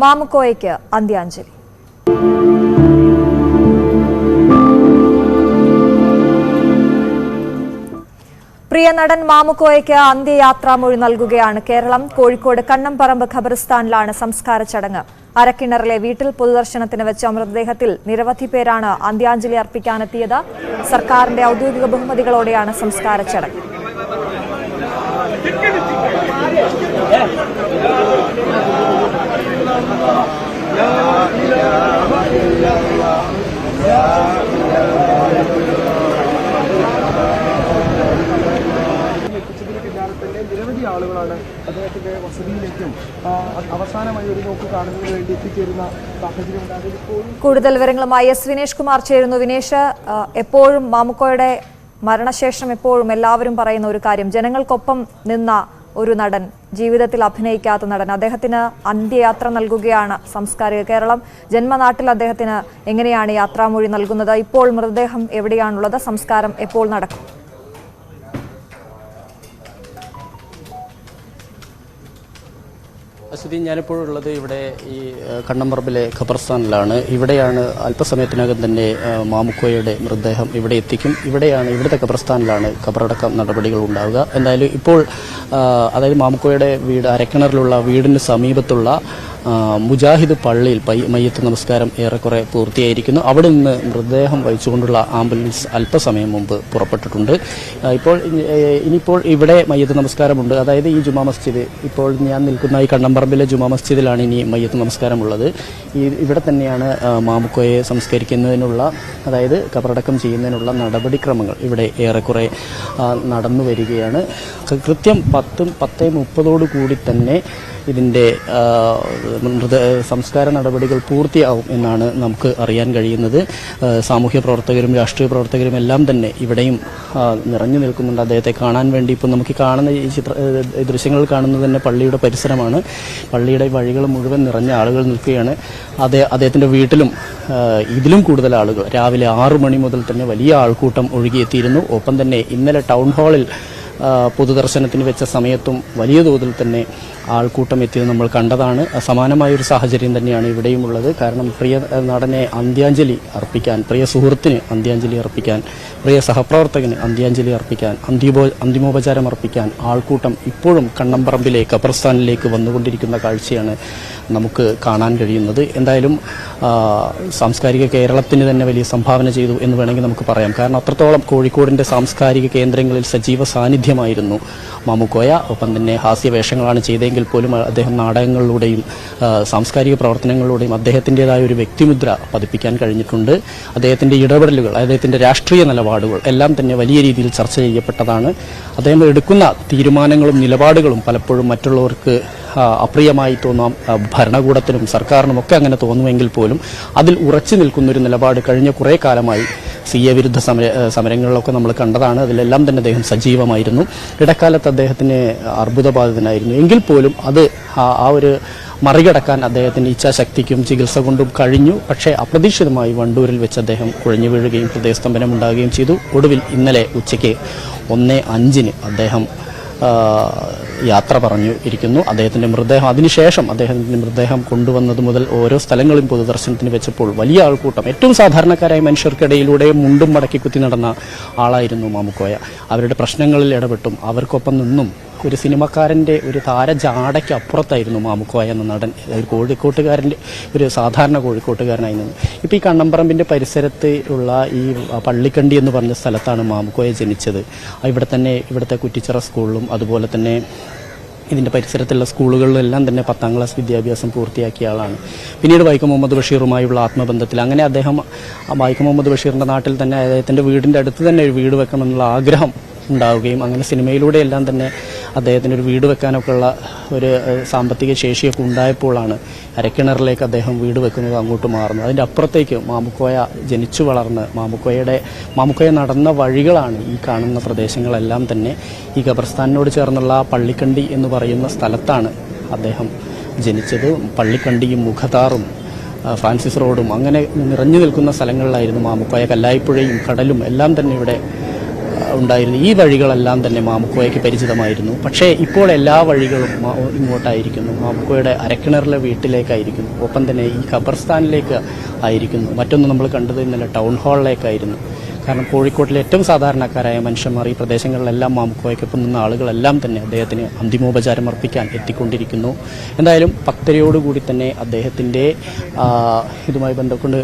മാമുക്കോയയ്ക്ക് അന്ത്യാഞ്ജലി. പ്രിയ നടൻ മാമുക്കോയയ്ക്ക് അന്ത്യയാത്രാമൊഴി നൽകുകയാണ് കേരളം. കോഴിക്കോട് കണ്ണംപറമ്പ് ഖബറിസ്ഥാനിലാണ് സംസ്കാര ചടങ്ങ്. അരക്കിണറിലെ വീട്ടിൽ പൊതുദർശനത്തിന് വെച്ച മൃതദേഹത്തിൽ നിരവധി പേരാണ് അന്ത്യാഞ്ജലി അർപ്പിക്കാനെത്തിയത്. സർക്കാരിന്റെ ഔദ്യോഗിക ബഹുമതികളോടെയാണ് സംസ്കാര ചടങ്ങ്. നിരവധി ആളുകളാണ് അദ്ദേഹത്തിന്റെ വസതിയിലേക്കും അവസാനമായി ഒരു നോക്ക് കാണുന്നതിന് വേണ്ടി എത്തിച്ചേരുന്ന സാഹചര്യം ഉണ്ടാകും. കൂടുതൽ വിവരങ്ങളുമായി എസ് വിനേഷ് കുമാർ ചേരുന്നു. വിനേഷ്, എപ്പോഴും മാമുക്കോയുടെ മരണശേഷം എപ്പോഴും എല്ലാവരും പറയുന്ന ഒരു കാര്യം, ജനങ്ങൾക്കൊപ്പം നിന്ന ഒരു നടൻ, ജീവിതത്തിൽ അഭിനയിക്കാത്ത നടൻ, അദ്ദേഹത്തിന് അന്ത്യയാത്ര നൽകുകയാണ് സാംസ്കാരിക കേരളം. ജന്മനാട്ടിൽ അദ്ദേഹത്തിന് എങ്ങനെയാണ് യാത്രാമൊഴി നൽകുന്നത്? ഇപ്പോൾ മൃതദേഹം എവിടെയാണുള്ളത്? സംസ്കാരം എപ്പോൾ നടക്കും? അശ്വതി, ഞാനിപ്പോഴുള്ളത് ഇവിടെ ഈ കണ്ണംപറമ്പിലെ ഖബർസ്ഥാനിലാണ്. ഇവിടെയാണ് അല്പസമയത്തിനകം തന്നെ മാമുക്കോയുടെ മൃതദേഹം ഇവിടെ എത്തിക്കും. ഇവിടുത്തെ ഖബർസ്ഥാനിലാണ് ഖബറടക്കം നടപടികൾ ഉണ്ടാവുക. എന്തായാലും ഇപ്പോൾ അതായത് മാമുക്കോയുടെ വീട് അരക്കിണറിലുള്ള വീടിന് സമീപത്തുള്ള മുജാഹിദ് പള്ളിയിൽ മയ്യത്ത് നമസ്കാരം ഏറെക്കുറെ പൂർത്തിയായിരിക്കുന്നു. അവിടെ നിന്ന് മൃതദേഹം വഹിച്ചുകൊണ്ടുള്ള ആംബുലൻസ് അല്പസമയം മുമ്പ് പുറപ്പെട്ടിട്ടുണ്ട്. ഇനിയിപ്പോൾ ഇവിടെ മയ്യത്ത് നമസ്കാരമുണ്ട്. അതായത് ഈ ജുമാ മസ്ജിദ്, ഇപ്പോൾ ഞാൻ നിൽക്കുന്ന ഈ കണ്ണംപറമ്പിലെ ജുമാ മസ്ജിദിലാണ് ഇനി മയ്യത്ത് നമസ്കാരമുള്ളത്. ഇവിടെ തന്നെയാണ് മാമുക്കോയെ സംസ്കരിക്കുന്നതിനുള്ള, അതായത് ഖബറടക്കം ചെയ്യുന്നതിനുള്ള നടപടിക്രമങ്ങൾ ഇവിടെ ഏറെക്കുറെ നടന്നു വരികയാണ്. കൃത്യം 10:30 കൂടി തന്നെ ഇതിൻ്റെ സംസ്കാര നടപടികൾ പൂർത്തിയാവും എന്നാണ് നമുക്ക് അറിയാൻ കഴിയുന്നത്. സാമൂഹ്യ പ്രവർത്തകരും രാഷ്ട്രീയ പ്രവർത്തകരും എല്ലാം തന്നെ ഇവിടെയും നിറഞ്ഞു നിൽക്കുന്നുണ്ട് അദ്ദേഹത്തെ കാണാൻ വേണ്ടി. ഇപ്പോൾ നമുക്ക് കാണുന്ന ഈ ദൃശ്യങ്ങൾ കാണുന്നത് തന്നെ പള്ളിയുടെ പരിസരമാണ്. പള്ളിയുടെ വഴികൾ മുഴുവൻ നിറഞ്ഞ ആളുകൾ നിൽക്കുകയാണ്. അദ്ദേഹത്തിൻ്റെ വീട്ടിലും ഇതിലും കൂടുതൽ ആളുകൾ രാവിലെ 6 മണി മുതൽ തന്നെ വലിയ ആൾക്കൂട്ടം ഒഴുകിയെത്തിയിരുന്നു. ഒപ്പം തന്നെ ഇന്നലെ ടൗൺ ഹാളിൽ പൊതുദർശനത്തിന് വെച്ച സമയത്തും വലിയ തോതിൽ തന്നെ ആൾക്കൂട്ടം എത്തിയത് നമ്മൾ കണ്ടതാണ്. സമാനമായൊരു സാഹചര്യം തന്നെയാണ് ഇവിടെയും ഉള്ളത്. കാരണം പ്രിയ നടനെ അന്ത്യാഞ്ജലി അർപ്പിക്കാൻ, പ്രിയ സുഹൃത്തിന് അന്ത്യാഞ്ജലി അർപ്പിക്കാൻ, പ്രിയ സഹപ്രവർത്തകന് അന്ത്യാഞ്ജലി അർപ്പിക്കാൻ, അന്തിമോപചാരം അർപ്പിക്കാൻ ആൾക്കൂട്ടം ഇപ്പോഴും കണ്ണംപറമ്പിലെ ഖബർസ്ഥാനിലേക്ക് വന്നുകൊണ്ടിരിക്കുന്ന കാഴ്ചയാണ് നമുക്ക് കാണാൻ കഴിയുന്നത്. എന്തായാലും സാംസ്കാരിക കേരളത്തിന് തന്നെ വലിയ സംഭാവന ചെയ്തു എന്ന് വേണമെങ്കിൽ നമുക്ക് പറയാം. കാരണം അത്രത്തോളം കോഴിക്കോടിൻ്റെ സാംസ്കാരിക കേന്ദ്രങ്ങളിൽ സജീവ സാന്നിധ്യമായിരുന്നു മാമുക്കോയ. ഒപ്പം തന്നെ ഹാസ്യവേഷങ്ങളാണ് ചെയ്തെങ്കിൽ പോലും അദ്ദേഹം നാടകങ്ങളിലൂടെയും സാംസ്കാരിക പ്രവർത്തനങ്ങളിലൂടെയും അദ്ദേഹത്തിൻ്റെതായ ഒരു വ്യക്തിമുദ്ര പതിപ്പിക്കാൻ കഴിഞ്ഞിട്ടുണ്ട്. അദ്ദേഹത്തിൻ്റെ ഇടപെടലുകൾ, അദ്ദേഹത്തിൻ്റെ രാഷ്ട്രീയ നിലപാടുകൾ എല്ലാം തന്നെ വലിയ രീതിയിൽ ചർച്ച ചെയ്യപ്പെട്ടതാണ്. അദ്ദേഹം എടുക്കുന്ന തീരുമാനങ്ങളും നിലപാടുകളും പലപ്പോഴും മറ്റുള്ളവർക്ക് അപ്രിയമായി തോന്നാം. ഭരണകൂടത്തിനും സർക്കാരിനും ഒക്കെ അങ്ങനെ തോന്നുമെങ്കിൽ പോലും അതിൽ ഉറച്ചു നിൽക്കുന്നൊരു നിലപാട് കഴിഞ്ഞ കുറേ കാലമായി CA വിരുദ്ധ സമരങ്ങളിലൊക്കെ നമ്മൾ കണ്ടതാണ്. അതിലെല്ലാം തന്നെ അദ്ദേഹം സജീവമായിരുന്നു. ഇടക്കാലത്ത് അദ്ദേഹത്തിന് അർബുദബാധിതനായിരുന്നു. എങ്കിൽ പോലും അത് ആ ഒരു മറികടക്കാൻ അദ്ദേഹത്തിൻ്റെ ഇച്ഛാശക്തിക്കും ചികിത്സ കൊണ്ടും കഴിഞ്ഞു. പക്ഷേ അപ്രതീക്ഷിതമായി വണ്ടൂരിൽ വെച്ച് അദ്ദേഹം കുഴഞ്ഞു വീഴുകയും ഹൃദയസ്തംഭനം ഉണ്ടാകുകയും ചെയ്തു. ഒടുവിൽ ഇന്നലെ ഉച്ചയ്ക്ക് 1:05 അദ്ദേഹം യാത്ര പറഞ്ഞു ഇരിക്കുന്നു. അദ്ദേഹത്തിൻ്റെ മൃതദേഹം അതിനുശേഷം അദ്ദേഹത്തിൻ്റെ മൃതദേഹം കൊണ്ടുവന്നത് മുതൽ ഓരോ സ്ഥലങ്ങളും പൊതുദർശനത്തിന് വെച്ചപ്പോൾ വലിയ ആൾക്കൂട്ടം, ഏറ്റവും സാധാരണക്കാരായ മനുഷ്യർക്കിടയിലൂടെ മുണ്ടും മടക്കി കുത്തി നടന്ന ആളായിരുന്നു മാമുക്കോയ. അവരുടെ പ്രശ്നങ്ങളിൽ ഇടപെട്ടും അവർക്കൊപ്പം നിന്നും ഒരു സിനിമക്കാരൻ്റെ ഒരു താരജാടയ്ക്ക് അപ്പുറത്തായിരുന്നു മാമുക്കോയ എന്ന നടൻ. ഒരു കോഴിക്കോട്ടുകാരൻ്റെ, ഒരു സാധാരണ കോഴിക്കോട്ടുകാരനായി നിന്ന്. ഇപ്പോൾ ഈ കണ്ണംപറമ്പിൻ്റെ പരിസരത്ത് ഉള്ള ഈ പള്ളിക്കണ്ടി എന്ന് പറഞ്ഞ സ്ഥലത്താണ് മാമുക്കോയ ജനിച്ചത്. ഇവിടുത്തെ കുറ്റിച്ചിറ സ്കൂളിലും അതുപോലെ തന്നെ ഇതിൻ്റെ പരിസരത്തുള്ള സ്കൂളുകളിലെല്ലാം തന്നെ 10ാം ക്ലാസ് വിദ്യാഭ്യാസം പൂർത്തിയാക്കിയ ആളാണ്. പിന്നീട് വൈക്കം മുഹമ്മദ് ബഷീറുമായുള്ള ആത്മബന്ധത്തിൽ അങ്ങനെ അദ്ദേഹം വൈക്കം മുഹമ്മദ് ബഷീറിൻ്റെ നാട്ടിൽ തന്നെ അദ്ദേഹത്തിൻ്റെ വീടിൻ്റെ അടുത്ത് തന്നെ ഒരു വീട് വെക്കണമെന്നുള്ള ആഗ്രഹം ഉണ്ടാവുകയും അങ്ങനെ സിനിമയിലൂടെ എല്ലാം തന്നെ അദ്ദേഹത്തിന് ഒരു വീട് വെക്കാനൊക്കെ ഉള്ള ഒരു സാമ്പത്തിക ശേഷിയൊക്കെ ഉണ്ടായപ്പോഴാണ് അരക്കിണറിലേക്ക് അദ്ദേഹം വീട് വെക്കുന്നത് അങ്ങോട്ട് മാറുന്നത്. അതിൻ്റെ അപ്പുറത്തേക്ക് മാമുക്കോയ ജനിച്ചു വളർന്ന് മാമുക്കോയ നടന്ന വഴികളാണ് ഈ കാണുന്ന പ്രദേശങ്ങളെല്ലാം തന്നെ. ഈ ഖബർസ്ഥാനിനോട് ചേർന്നുള്ള പള്ളിക്കണ്ടി എന്ന് പറയുന്ന സ്ഥലത്താണ് അദ്ദേഹം ജനിച്ചത്. പള്ളിക്കണ്ടിയും മുഖതാറും ഫ്രാൻസിസ് റോഡും അങ്ങനെ നിറഞ്ഞു നിൽക്കുന്ന സ്ഥലങ്ങളിലായിരുന്നു മാമുക്കോയ. കല്ലായിപ്പുഴയും കടലും എല്ലാം തന്നെ ഇവിടെ ഉണ്ടായിരുന്നു. ഈ വഴികളെല്ലാം തന്നെ മാമുക്കോയ്ക്ക് പരിചിതമായിരുന്നു. പക്ഷേ ഇപ്പോൾ എല്ലാ വഴികളും ഇങ്ങോട്ടായിരിക്കുന്നു. മാമുക്കോയുടെ അരക്കിണറിലെ വീട്ടിലേക്കായിരിക്കുന്നു. ഒപ്പം തന്നെ ഈ ഖബർസ്ഥാനിലേക്ക് ആയിരിക്കുന്നു. മറ്റൊന്ന് നമ്മൾ കണ്ടത് ഇന്നലെ ടൗൺ ഹാളിലേക്കായിരുന്നു. കാരണം കോഴിക്കോട്ടിലെ ഏറ്റവും സാധാരണക്കാരായ മനുഷ്യന്മാർ ഈ പ്രദേശങ്ങളിലെല്ലാം മാമുക്കോയ്ക്കൊപ്പം നിന്ന ആളുകളെല്ലാം തന്നെ അദ്ദേഹത്തിന് അന്തിമോപചാരം അർപ്പിക്കാൻ എത്തിക്കൊണ്ടിരിക്കുന്നു. എന്തായാലും ഭക്തരോടുകൂടി തന്നെ അദ്ദേഹത്തിൻ്റെ ഇതുമായി ബന്ധപ്പെട്ട്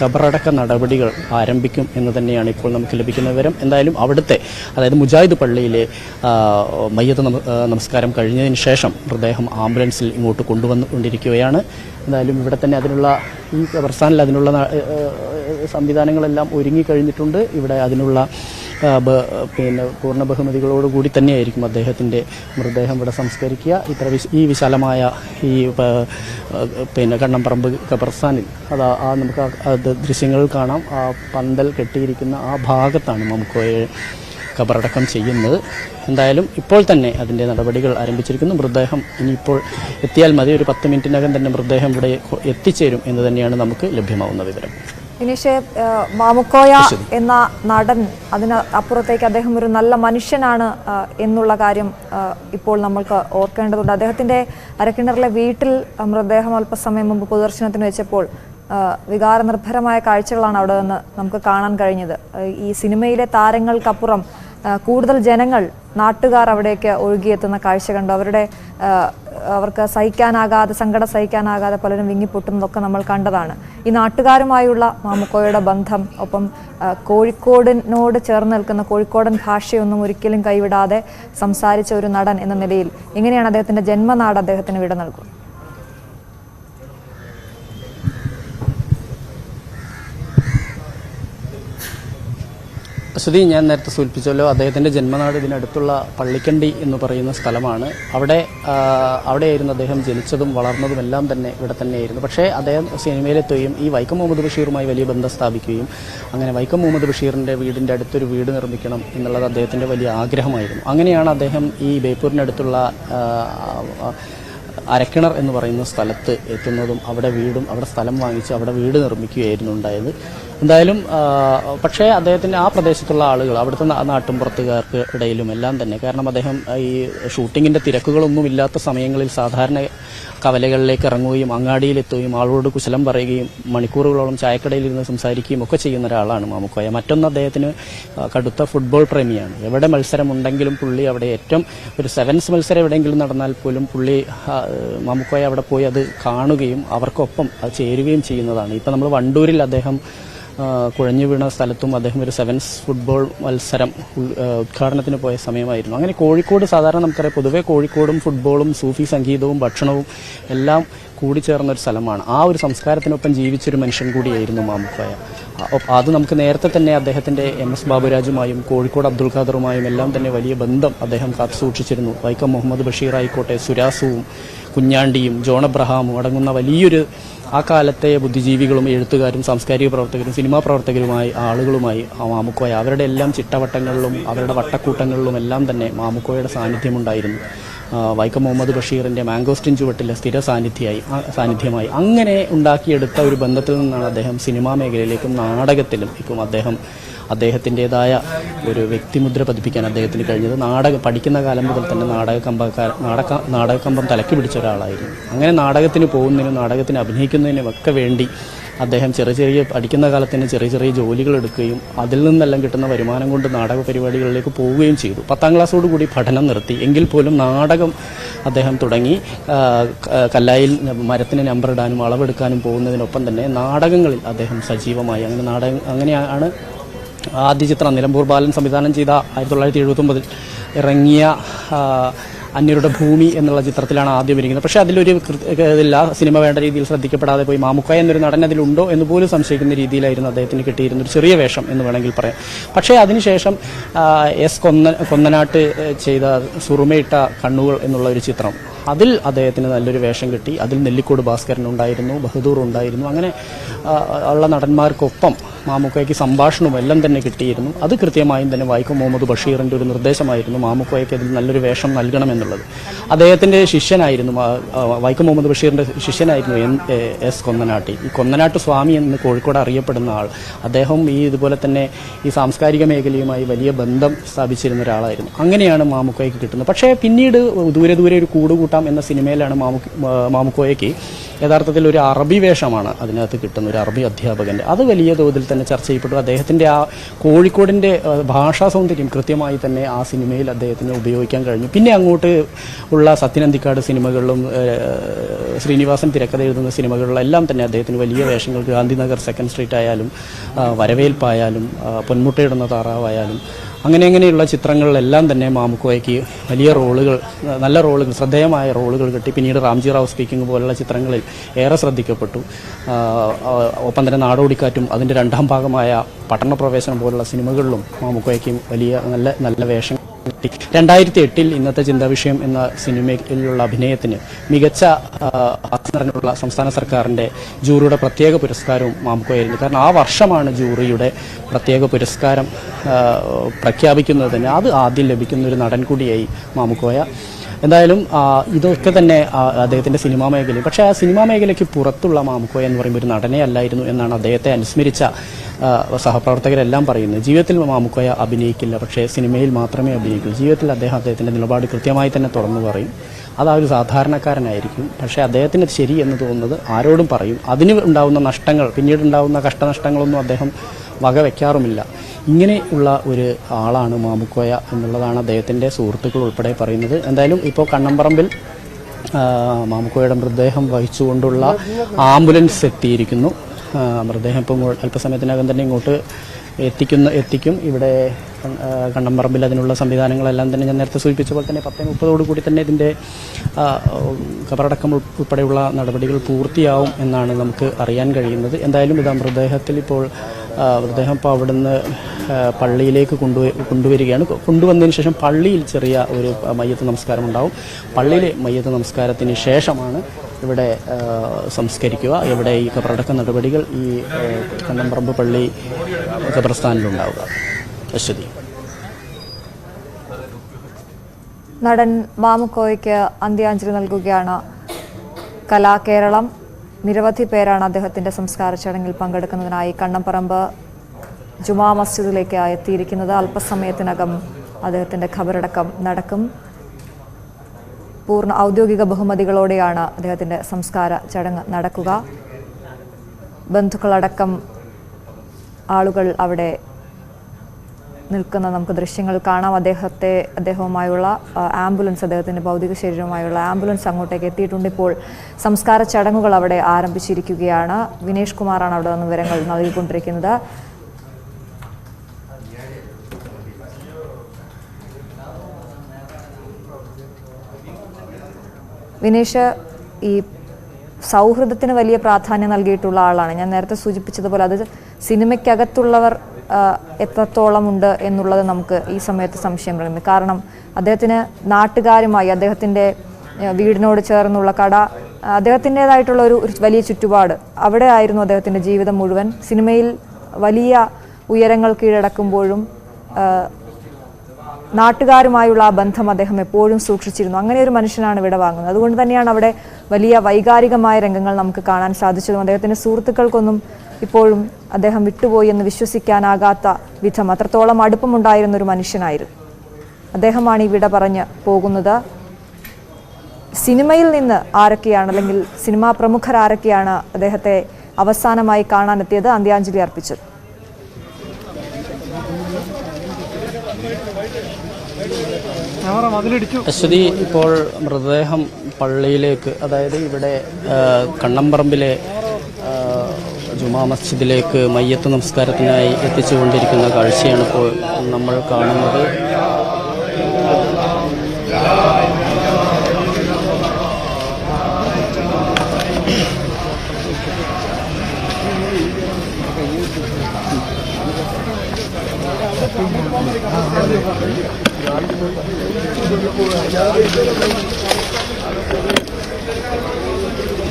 ഖബറടക്ക നടപടികൾ ആരംഭിക്കും എന്ന് തന്നെയാണ് ഇപ്പോൾ നമുക്ക് ലഭിക്കുന്ന വിവരം. എന്തായാലും അവിടുത്തെ, അതായത് മുജാഹിദ് പള്ളിയിലെ മയ്യത്ത് നമസ്കാരം കഴിഞ്ഞതിന് ശേഷം മൃതദേഹം ആംബുലൻസിൽ ഇങ്ങോട്ട് കൊണ്ടുവന്നുകൊണ്ടിരിക്കുകയാണ്. എന്തായാലും ഇവിടെ തന്നെ അതിനുള്ള ഈ ഖബർസ്ഥാനിൽ അതിനുള്ള സംവിധാനങ്ങളെല്ലാം ഒരുങ്ങിക്കഴിഞ്ഞിട്ടുണ്ട്. ഇവിടെ അതിനുള്ള പൂർണ്ണ ബഹുമതികളോടുകൂടി തന്നെയായിരിക്കും അദ്ദേഹത്തിൻ്റെ മൃതദേഹം ഇവിടെ സംസ്കരിക്കുക. ഈ വിശാലമായ ഈ കണ്ണംപറമ്പ് ഖബർസ്ഥാനിൽ നമുക്ക് ദൃശ്യങ്ങൾ കാണാം. ആ പന്തൽ കെട്ടിയിരിക്കുന്ന ആ ഭാഗത്താണ് മാമുക്കോയെ ഖബറടക്കം ചെയ്യുന്നത്. എന്തായാലും ഇപ്പോൾ തന്നെ അതിൻ്റെ നടപടികൾ ആരംഭിച്ചിരിക്കുന്നു. മൃതദേഹം ഇനിയിപ്പോൾ എത്തിയാൽ മതി. ഒരു 10 മിനിറ്റിനകം തന്നെ മൃതദേഹം ഇവിടെ എത്തിച്ചേരും എന്ന് തന്നെയാണ് നമുക്ക് ലഭ്യമാവുന്ന വിവരം. വിനീഷ്, മാമുക്കോയ എന്ന നടൻ, അതിന് അപ്പുറത്തേക്ക് അദ്ദേഹം ഒരു നല്ല മനുഷ്യനാണ് എന്നുള്ള കാര്യം ഇപ്പോൾ നമ്മൾക്ക് ഓർക്കേണ്ടതുണ്ട്. അദ്ദേഹത്തിൻ്റെ അരക്കിണറിലെ വീട്ടിൽ മൃതദേഹം അല്പസമയം മുമ്പ് പൊതുദർശനത്തിന് വെച്ചപ്പോൾ വികാരനിർഭരമായ കാഴ്ചകളാണ് അവിടെ നിന്ന് നമുക്ക് കാണാൻ കഴിഞ്ഞത്. ഈ സിനിമയിലെ താരങ്ങൾക്കപ്പുറം കൂടുതൽ ജനങ്ങൾ, നാട്ടുകാർ അവിടേക്ക് ഒഴുകിയെത്തുന്ന കാഴ്ച കണ്ടു. അവർക്ക് സങ്കടം സഹിക്കാനാകാതെ പലരും വിങ്ങിപ്പൊട്ടുന്നതൊക്കെ നമ്മൾ കണ്ടതാണ്. ഈ നാട്ടുകാരുമായുള്ള മാമുക്കോയുടെ ബന്ധം, ഒപ്പം കോഴിക്കോടിനോട് ചേർന്ന് നിൽക്കുന്ന കോഴിക്കോടൻ ഭാഷയൊന്നും ഒരിക്കലും കൈവിടാതെ സംസാരിച്ച ഒരു നടൻ എന്ന നിലയിൽ എങ്ങനെയാണ് അദ്ദേഹത്തിൻ്റെ ജന്മനാട് അദ്ദേഹത്തിന് വിട നൽകുന്നത്? അശ്വതി, ഞാൻ നേരത്തെ സൂചിപ്പിച്ചല്ലോ, അദ്ദേഹത്തിൻ്റെ ജന്മനാട് ഇതിനടുത്തുള്ള പള്ളിക്കണ്ടി എന്ന് പറയുന്ന സ്ഥലമാണ്. അവിടെയായിരുന്നു അദ്ദേഹം ജനിച്ചതും വളർന്നതും എല്ലാം തന്നെ ഇവിടെ തന്നെയായിരുന്നു. പക്ഷേ അദ്ദേഹം സിനിമയിലെത്തുകയും ഈ വൈക്കം മുഹമ്മദ് ബഷീറുമായി വലിയ ബന്ധം സ്ഥാപിക്കുകയും അങ്ങനെ വൈക്കം മുഹമ്മദ് ബഷീറിൻ്റെ വീടിൻ്റെ അടുത്തൊരു വീട് നിർമ്മിക്കണം എന്നുള്ളത് അദ്ദേഹത്തിൻ്റെ വലിയ ആഗ്രഹമായിരുന്നു. അങ്ങനെയാണ് അദ്ദേഹം ഈ ബേപ്പൂരിനടുത്തുള്ള അരക്കിണർ എന്ന് പറയുന്ന സ്ഥലത്ത് എത്തുന്നതും അവിടെ സ്ഥലം വാങ്ങിച്ച് അവിടെ വീട് നിർമ്മിക്കുകയായിരുന്നു ഉണ്ടായത്. എന്തായാലും പക്ഷേ അദ്ദേഹത്തിൻ്റെ ആ പ്രദേശത്തുള്ള ആളുകൾ, അവിടുത്തെ നാട്ടുംപുറത്തുകാർക്ക് ഇടയിലും എല്ലാം തന്നെ, കാരണം അദ്ദേഹം ഈ ഷൂട്ടിങ്ങിൻ്റെ തിരക്കുകളൊന്നും ഇല്ലാത്ത സമയങ്ങളിൽ സാധാരണ കവലകളിലേക്ക് ഇറങ്ങുകയും അങ്ങാടിയിലെത്തുകയും ആളോട് കുശലം പറയുകയും മണിക്കൂറുകളോളം ചായക്കടയിൽ ഇരുന്ന് സംസാരിക്കുകയും ഒക്കെ ചെയ്യുന്ന ഒരാളാണ് മാമുക്കോയ. മറ്റൊന്ന്, അദ്ദേഹത്തിന് കടുത്ത ഫുട്ബോൾ പ്രേമിയാണ്. എവിടെ മത്സരമുണ്ടെങ്കിലും പുള്ളി അവിടെ ഒരു സെവൻസ് മത്സരം എവിടെയെങ്കിലും നടന്നാൽ പോലും മാമുക്കോയ അവിടെ പോയി അത് കാണുകയും അവർക്കൊപ്പം അത് ചേരുകയും ചെയ്യുന്നതാണ്. ഇപ്പം നമ്മൾ വണ്ടൂരിൽ അദ്ദേഹം കുഴഞ്ഞു വീണ സ്ഥലത്തും അദ്ദേഹം ഒരു സെവൻസ് ഫുട്ബോൾ മത്സരം ഉദ്ഘാടനത്തിന് പോയ സമയമായിരുന്നു. അങ്ങനെ കോഴിക്കോട്, സാധാരണ നമുക്കറിയാം, പൊതുവെ കോഴിക്കോടും ഫുട്ബോളും സൂഫി സംഗീതവും ഭക്ഷണവും എല്ലാം കൂടിച്ചേർന്നൊരു സ്ഥലമാണ്. ആ ഒരു സംസ്കാരത്തിനൊപ്പം ജീവിച്ചൊരു മനുഷ്യൻ കൂടിയായിരുന്നു മാമുക്കോയ. അത് നമുക്ക് നേരത്തെ തന്നെ അദ്ദേഹത്തിൻ്റെ MS ബാബുരാജുമായും കോഴിക്കോട് അബ്ദുൽ ഖാദറുമായും എല്ലാം തന്നെ വലിയ ബന്ധം അദ്ദേഹം കാത്തു സൂക്ഷിച്ചിരുന്നു. വൈക്കം മുഹമ്മദ് ബഷീർ ആയിക്കോട്ടെ, സുരാസുവും കുഞ്ഞാണ്ടിയും ജോൺ അബ്രഹാമും അടങ്ങുന്ന വലിയൊരു ആ കാലത്തെ ബുദ്ധിജീവികളും എഴുത്തുകാരും സാംസ്കാരിക പ്രവർത്തകരും സിനിമാ പ്രവർത്തകരുമായി ആളുകളുമായി മാമുക്കോയ അവരുടെ എല്ലാം ചിട്ടവട്ടങ്ങളിലും അവരുടെ വട്ടക്കൂട്ടങ്ങളിലും എല്ലാം തന്നെ മാമുക്കോയുടെ സാന്നിധ്യമുണ്ടായിരുന്നു. വൈക്കം മുഹമ്മദ് ബഷീറിൻ്റെ മാംഗോസ്റ്റിൻ ചുവട്ടിലെ സ്ഥിര സാന്നിധ്യമായി അങ്ങനെ ഉണ്ടാക്കിയെടുത്ത ഒരു ബന്ധത്തിൽ നിന്നാണ് അദ്ദേഹം സിനിമാ മേഖലയിലേക്കും നാടകത്തിലേക്കും അദ്ദേഹത്തിൻ്റെതായ ഒരു വ്യക്തിമുദ്ര പതിപ്പിക്കാൻ അദ്ദേഹത്തിന് കഴിഞ്ഞത്. പഠിക്കുന്ന കാലം മുതൽ തന്നെ നാടകക്കമ്പം തലക്കി പിടിച്ച ഒരാളായിരുന്നു. അങ്ങനെ നാടകത്തിന് പോകുന്നതിനും നാടകത്തിന് അഭിനയിക്കുന്നതിനും ഒക്കെ വേണ്ടി അദ്ദേഹം പഠിക്കുന്ന കാലത്തിന് ചെറിയ ജോലികൾ എടുക്കുകയും അതിൽ നിന്നെല്ലാം കിട്ടുന്ന വരുമാനം കൊണ്ട് നാടക പരിപാടികളിലേക്ക് പോവുകയും ചെയ്തു. 10ാം ക്ലാസ്സോടുകൂടി പഠനം നിർത്തി. എങ്കിൽ പോലും നാടകം അദ്ദേഹം തുടങ്ങി. കല്ലായിൽ മരത്തിന് നമ്പറിടാനും അളവെടുക്കാനും പോകുന്നതിനൊപ്പം തന്നെ നാടകങ്ങളിൽ അദ്ദേഹം സജീവമായി. അങ്ങനെയാണ് ആദ്യ ചിത്രം നിലമ്പൂർ ബാലൻ സംവിധാനം ചെയ്ത 1979 ഇറങ്ങിയ അന്യരുടെ ഭൂമി എന്നുള്ള ചിത്രത്തിലാണ് ആദ്യം ഇരിക്കുന്നത്. പക്ഷേ അതിലൊരു സിനിമ വേണ്ട രീതിയിൽ ശ്രദ്ധിക്കപ്പെടാതെ പോയി. മാമുക്കോയ എന്നൊരു നടൻ അതിലുണ്ടോ എന്ന് പോലും സംശയിക്കുന്ന രീതിയിലായിരുന്നു അദ്ദേഹത്തിന് കിട്ടിയിരുന്ന ഒരു ചെറിയ വേഷം എന്ന് വേണമെങ്കിൽ പറയാം. പക്ഷേ അതിനുശേഷം കൊന്നനാട്ട് ചെയ്ത സുറുമയിട്ട കണ്ണുകൾ എന്നുള്ള ഒരു ചിത്രം, അതിൽ അദ്ദേഹത്തിന് നല്ലൊരു വേഷം കിട്ടി. അതിൽ നെല്ലിക്കോട് ഭാസ്കരൻ ഉണ്ടായിരുന്നു, ബഹദൂർ ഉണ്ടായിരുന്നു. അങ്ങനെ ഉള്ള നടന്മാർക്കൊപ്പം മാമുക്കോയ്ക്ക് സംഭാഷണവും എല്ലാം തന്നെ കിട്ടിയിരുന്നു. അത് കൃത്യമായും തന്നെ വൈക്കം മുഹമ്മദ് ബഷീറിൻ്റെ ഒരു നിർദ്ദേശമായിരുന്നു മാമുക്കോയ്ക്ക് അതിൽ നല്ലൊരു വേഷം നൽകണമെന്നുള്ളത്. അദ്ദേഹത്തിൻ്റെ ശിഷ്യനായിരുന്നു, വൈക്കം മുഹമ്മദ് ബഷീറിൻ്റെ ശിഷ്യനായിരുന്നു എസ് കൊന്നനാട്ടി. ഈ കൊന്നനാട്ട് സ്വാമി എന്ന് കോഴിക്കോട് അറിയപ്പെടുന്ന ആൾ, അദ്ദേഹം ഇതുപോലെ തന്നെ ഈ സാംസ്കാരിക മേഖലയുമായി വലിയ ബന്ധം സ്ഥാപിച്ചിരുന്ന ഒരാളായിരുന്നു. അങ്ങനെയാണ് മാമുക്കോയ്ക്ക് കിട്ടുന്നത്. പക്ഷേ പിന്നീട് ദൂരെ ദൂരെ ഒരു കൂടുകൂട്ടാം എന്ന സിനിമയിലാണ് മാമുക്കോയ്ക്ക് യഥാർത്ഥത്തിൽ ഒരു അറബി വേഷമാണ് അതിനകത്ത് കിട്ടുന്ന, ഒരു അറബി അധ്യാപകൻ്റെ. അത് വലിയ തോതിൽ തന്നെ ചർച്ച ചെയ്യപ്പെട്ടു. അദ്ദേഹത്തിൻ്റെ ആ കോഴിക്കോടിൻ്റെ ഭാഷാ സൗന്ദര്യം കൃത്യമായി തന്നെ ആ സിനിമയിൽ അദ്ദേഹത്തിന് ഉപയോഗിക്കാൻ കഴിഞ്ഞു. പിന്നെ അങ്ങോട്ട് ഉള്ള സത്യനന്ദിക്കാട് സിനിമകളിലും ശ്രീനിവാസൻ തിരക്കഥ എഴുതുന്ന സിനിമകളിലെല്ലാം തന്നെ അദ്ദേഹത്തിന് വലിയ വേഷങ്ങൾ, ഗാന്ധിനഗർ സെക്കൻഡ് സ്ട്രീറ്റ് ആയാലും വരവേൽപ്പായാലും പൊന്മുട്ടയിടുന്ന താറാവായാലും അങ്ങനെയുള്ള ചിത്രങ്ങളിലെല്ലാം തന്നെ മാമുക്കോയ്ക്ക് വലിയ റോളുകൾ, നല്ല റോളുകൾ, ശ്രദ്ധേയമായ റോളുകൾ കിട്ടി. പിന്നീട് റാംജി റാവു സ്പീക്കിംഗ് പോലുള്ള ചിത്രങ്ങളിൽ ഏറെ ശ്രദ്ധിക്കപ്പെട്ടു. ഒപ്പം തന്നെ നാടോടിക്കാറ്റും അതിൻ്റെ രണ്ടാം ഭാഗമായ പട്ടണപ്രവേശനം പോലുള്ള സിനിമകളിലും മാമുക്കോയ്ക്ക് വലിയ നല്ല വേഷം കിട്ടി. 2008 ഇന്നത്തെ ചിന്താവിഷയം എന്ന സിനിമയിലുള്ള അഭിനയത്തിന് മികച്ച ഹാസ്യനടനുള്ള സംസ്ഥാന സർക്കാരിൻ്റെ ജൂറിയുടെ പ്രത്യേക പുരസ്കാരവും മാമുക്കോയായിരുന്നു. കാരണം ആ വർഷമാണ് ജൂറിയുടെ പ്രത്യേക പുരസ്കാരം പ്രഖ്യാപിക്കുന്നത് തന്നെ. അത് ആദ്യം ലഭിക്കുന്ന ഒരു നടൻ കൂടിയായി മാമുക്കോയ. എന്തായാലും ഇതൊക്കെ തന്നെ അദ്ദേഹത്തിൻ്റെ സിനിമാ മേഖലയിൽ, പക്ഷേ ആ സിനിമാ മേഖലയ്ക്ക് പുറത്തുള്ള മാമുക്കോയ എന്ന് പറയുമ്പോൾ ഒരു നടനെ അല്ലായിരുന്നു എന്നാണ് അദ്ദേഹത്തെ അനുസ്മരിച്ച സഹപ്രവർത്തകരെല്ലാം പറയുന്നത്. ജീവിതത്തിൽ മാമുക്കോയ അഭിനയിക്കില്ല, പക്ഷേ സിനിമയിൽ മാത്രമേ അഭിനയിക്കൂ. ജീവിതത്തിൽ അദ്ദേഹത്തിൻ്റെ നിലപാട് കൃത്യമായി തന്നെ തുറന്നു പറയും. അത് ആ ഒരു സാധാരണക്കാരനായിരിക്കും. പക്ഷേ അദ്ദേഹത്തിന് ശരി എന്ന് തോന്നുന്നത് ആരോടും പറയും. അതിന് ഉണ്ടാകുന്ന നഷ്ടങ്ങൾ, പിന്നീടുണ്ടാകുന്ന കഷ്ടനഷ്ടങ്ങളൊന്നും അദ്ദേഹം വകവെക്കാറുമില്ല. ഇങ്ങനെയുള്ള ഒരു ആളാണ് മാമുക്കോയ എന്നുള്ളതാണ് അദ്ദേഹത്തിൻ്റെ സുഹൃത്തുക്കൾ ഉൾപ്പെടെ പറയുന്നത്. എന്തായാലും ഇപ്പോൾ കണ്ണമ്പറമ്പിൽ മാമുക്കോയുടെ മൃതദേഹം വഹിച്ചുകൊണ്ടുള്ള ആംബുലൻസ് എത്തിയിരിക്കുന്നു. മൃതദേഹം ഇപ്പോൾ അല്പസമയത്തിനകം തന്നെ ഇങ്ങോട്ട് എത്തിക്കും. ഇവിടെ കണ്ണമ്പറമ്പിൽ അതിനുള്ള സംവിധാനങ്ങളെല്ലാം തന്നെ ഞാൻ നേരത്തെ സൂചിപ്പിച്ച പോലെ തന്നെ 10:30 കൂടി തന്നെ ഇതിൻ്റെ കബറടക്കം ഉൾപ്പെടെയുള്ള നടപടികൾ പൂർത്തിയാവും എന്നാണ് നമുക്ക് അറിയാൻ കഴിയുന്നത്. എന്തായാലും ഇതാ മൃതദേഹം ഇപ്പോൾ അവിടുന്ന് പള്ളിയിലേക്ക് കൊണ്ടുവരികയാണ്. കൊണ്ടുവന്നതിന് ശേഷം പള്ളിയിൽ ചെറിയ ഒരു മയ്യത്ത് നമസ്കാരം ഉണ്ടാവും. പള്ളിയിലെ മയ്യത്ത് നമസ്കാരത്തിന് ശേഷമാണ് ഇവിടെ സംസ്കരിക്കുക. ഇവിടെ ഈ കബറടക്ക നടപടികൾ ഈ കണ്ണമ്പറമ്പ് പള്ളി ഖബർസ്ഥാനിലുണ്ടാവുക. അശ്വതി. നടൻ മാമുക്കോയ്ക്ക് അന്ത്യാഞ്ജലി നൽകുകയാണ് കലാകേരളം. നിരവധി പേരാണ് അദ്ദേഹത്തിൻ്റെ സംസ്കാര ചടങ്ങിൽ പങ്കെടുക്കുന്നതിനായി കണ്ണമ്പറമ്പ് ജുമാ മസ്ജിദിലേക്ക് എത്തിയിരിക്കുന്നത്. അല്പസമയത്തിനകം അദ്ദേഹത്തിൻ്റെ ഖബറടക്കം നടക്കും. പൂർണ്ണ ഔദ്യോഗിക ബഹുമതികളോടെയാണ് അദ്ദേഹത്തിൻ്റെ സംസ്കാര ചടങ്ങ് നടക്കുക. ബന്ധുക്കളടക്കം ആളുകൾ അവിടെ നിൽക്കുന്ന നമുക്ക് ദൃശ്യങ്ങൾ കാണാം. അദ്ദേഹവുമായുള്ള ആംബുലൻസ്, അദ്ദേഹത്തിൻ്റെ ഭൗതിക ശരീരവുമായുള്ള ആംബുലൻസ് അങ്ങോട്ടേക്ക് എത്തിയിട്ടുണ്ട്. ഇപ്പോൾ സംസ്കാര ചടങ്ങുകൾ അവിടെ ആരംഭിച്ചിരിക്കുകയാണ്. വിനേഷ് കുമാറാണ് അവിടെ നിന്ന് വിവരങ്ങൾ നൽകിക്കൊണ്ടിരിക്കുന്നത്. വിനേഷ്, ഈ സൗഹൃദത്തിന് വലിയ പ്രാധാന്യം നൽകിയിട്ടുള്ള ആളാണ്. ഞാൻ നേരത്തെ സൂചിപ്പിച്ചതുപോലെ അത് സിനിമയ്ക്കകത്തുള്ളവർ എത്രത്തോളം ഉണ്ട് എന്നുള്ളത് നമുക്ക് ഈ സമയത്ത് സംശയം പറയുന്നത്. കാരണം അദ്ദേഹത്തിന് നാട്ടുകാരുമായി, അദ്ദേഹത്തിൻ്റെ വീടിനോട് ചേർന്നുള്ള കട, അദ്ദേഹത്തിൻ്റെതായിട്ടുള്ള ഒരു വലിയ ചുറ്റുപാട്, അവിടെ ആയിരുന്നു അദ്ദേഹത്തിൻ്റെ ജീവിതം മുഴുവൻ. സിനിമയിൽ വലിയ ഉയരങ്ങൾ കീഴടക്കുമ്പോഴും നാട്ടുകാരുമായുള്ള ആ ബന്ധം അദ്ദേഹം എപ്പോഴും സൂക്ഷിച്ചിരുന്നു. അങ്ങനെ ഒരു മനുഷ്യനാണ് ഇവിടെ വാങ്ങുന്നത്. അതുകൊണ്ട് തന്നെയാണ് അവിടെ വലിയ വൈകാരികമായ രംഗങ്ങൾ നമുക്ക് കാണാൻ സാധിച്ചതും. അദ്ദേഹത്തിൻ്റെ സുഹൃത്തുക്കൾക്കൊന്നും ഇപ്പോഴും അദ്ദേഹം വിട്ടുപോയി എന്ന് വിശ്വസിക്കാനാകാത്ത വിധം അത്രത്തോളം അടുപ്പമുണ്ടായിരുന്ന ഒരു മനുഷ്യനായിരുന്നു. അദ്ദേഹമാണ് ഈ വിട പറഞ്ഞ് പോകുന്നത്. സിനിമയിൽ നിന്ന് ആരൊക്കെയാണ്, അല്ലെങ്കിൽ സിനിമാ പ്രമുഖർ ആരൊക്കെയാണ് അദ്ദേഹത്തെ അവസാനമായി കാണാനെത്തിയത്, അന്ത്യാഞ്ജലി അർപ്പിച്ചത്? അശ്വതി, ഇപ്പോൾ മൃതദേഹം പള്ളിയിലേക്ക്, അതായത് ഇവിടെ കണ്ണമ്പറമ്പിലെ ജുമാ മസ്ജിദിലേക്ക് മയ്യത്ത് നമസ്കാരത്തിനായി എത്തിച്ചുകൊണ്ടിരിക്കുന്ന കാഴ്ചയാണ് ഇപ്പോൾ നമ്മൾ കാണുന്നത്.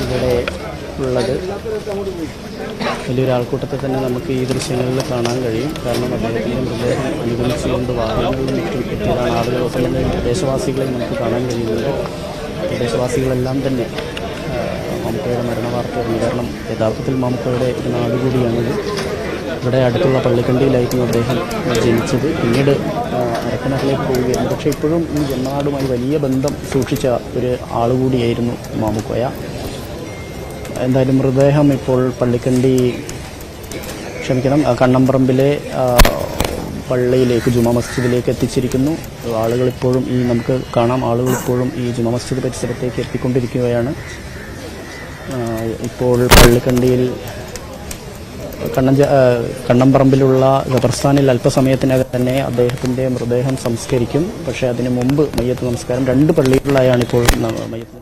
ഇവിടെ ഉള്ളത്. വലിയൊരു ആൾക്കൂട്ടത്തെ തന്നെ നമുക്ക് ഈ ദൃശ്യങ്ങളിൽ കാണാൻ കഴിയും. കാരണം അദ്ദേഹത്തിൻ്റെ മൃതദേഹം അനുഗമിച്ചുകൊണ്ട് വാഹനങ്ങളിലും മറ്റും എത്തിയതാണ് ആളുകൾ. ഒപ്പം തന്നെ പ്രദേശവാസികളെയും നമുക്ക് കാണാൻ കഴിയുന്നുണ്ട്. പ്രദേശവാസികളെല്ലാം തന്നെ മമ്മൂക്കയുടെ മരണ വാർത്ത അറിഞ്ഞു. കാരണം യഥാർത്ഥത്തിൽ മമ്മൂക്കയുടെ ഒരു നാട് കൂടിയാണിത്. ഇവിടെ അടുത്തുള്ള പള്ളിക്കണ്ടിയിലായിരുന്നു അദ്ദേഹം ജനിച്ചത്. പിന്നീട് അരക്കനറിലേക്ക് പോവുകയായിരുന്നു. പക്ഷേ ഇപ്പോഴും ഈ ജന്മനാടുമായി വലിയ ബന്ധം സൂക്ഷിച്ച ഒരു ആളുകൂടിയായിരുന്നു മാമുക്കോയ. എന്തായാലും മൃതദേഹം ഇപ്പോൾ കണ്ണമ്പറമ്പിലെ പള്ളിയിലേക്ക്, ജുമാ മസ്ജിദിലേക്ക് എത്തിച്ചിരിക്കുന്നു. ആളുകളിപ്പോഴും നമുക്ക് കാണാം, ആളുകളിപ്പോഴും ഈ ജുമാ മസ്ജിദ് പരിസരത്തേക്ക് എത്തിക്കൊണ്ടിരിക്കുകയാണ്. ഇപ്പോൾ പള്ളിക്കണ്ടിയിൽ കണ്ണമ്പറമ്പിലുള്ള ഖബർസ്ഥാനിൽ അല്പസമയത്തിനകം തന്നെ അദ്ദേഹത്തിൻ്റെ മൃതദേഹം സംസ്കരിക്കും. പക്ഷേ അതിനു മുമ്പ് മയ്യത്ത് നമസ്കാരം 2 പള്ളികളിലായാണ് ഇപ്പോൾ മയ്യത്ത്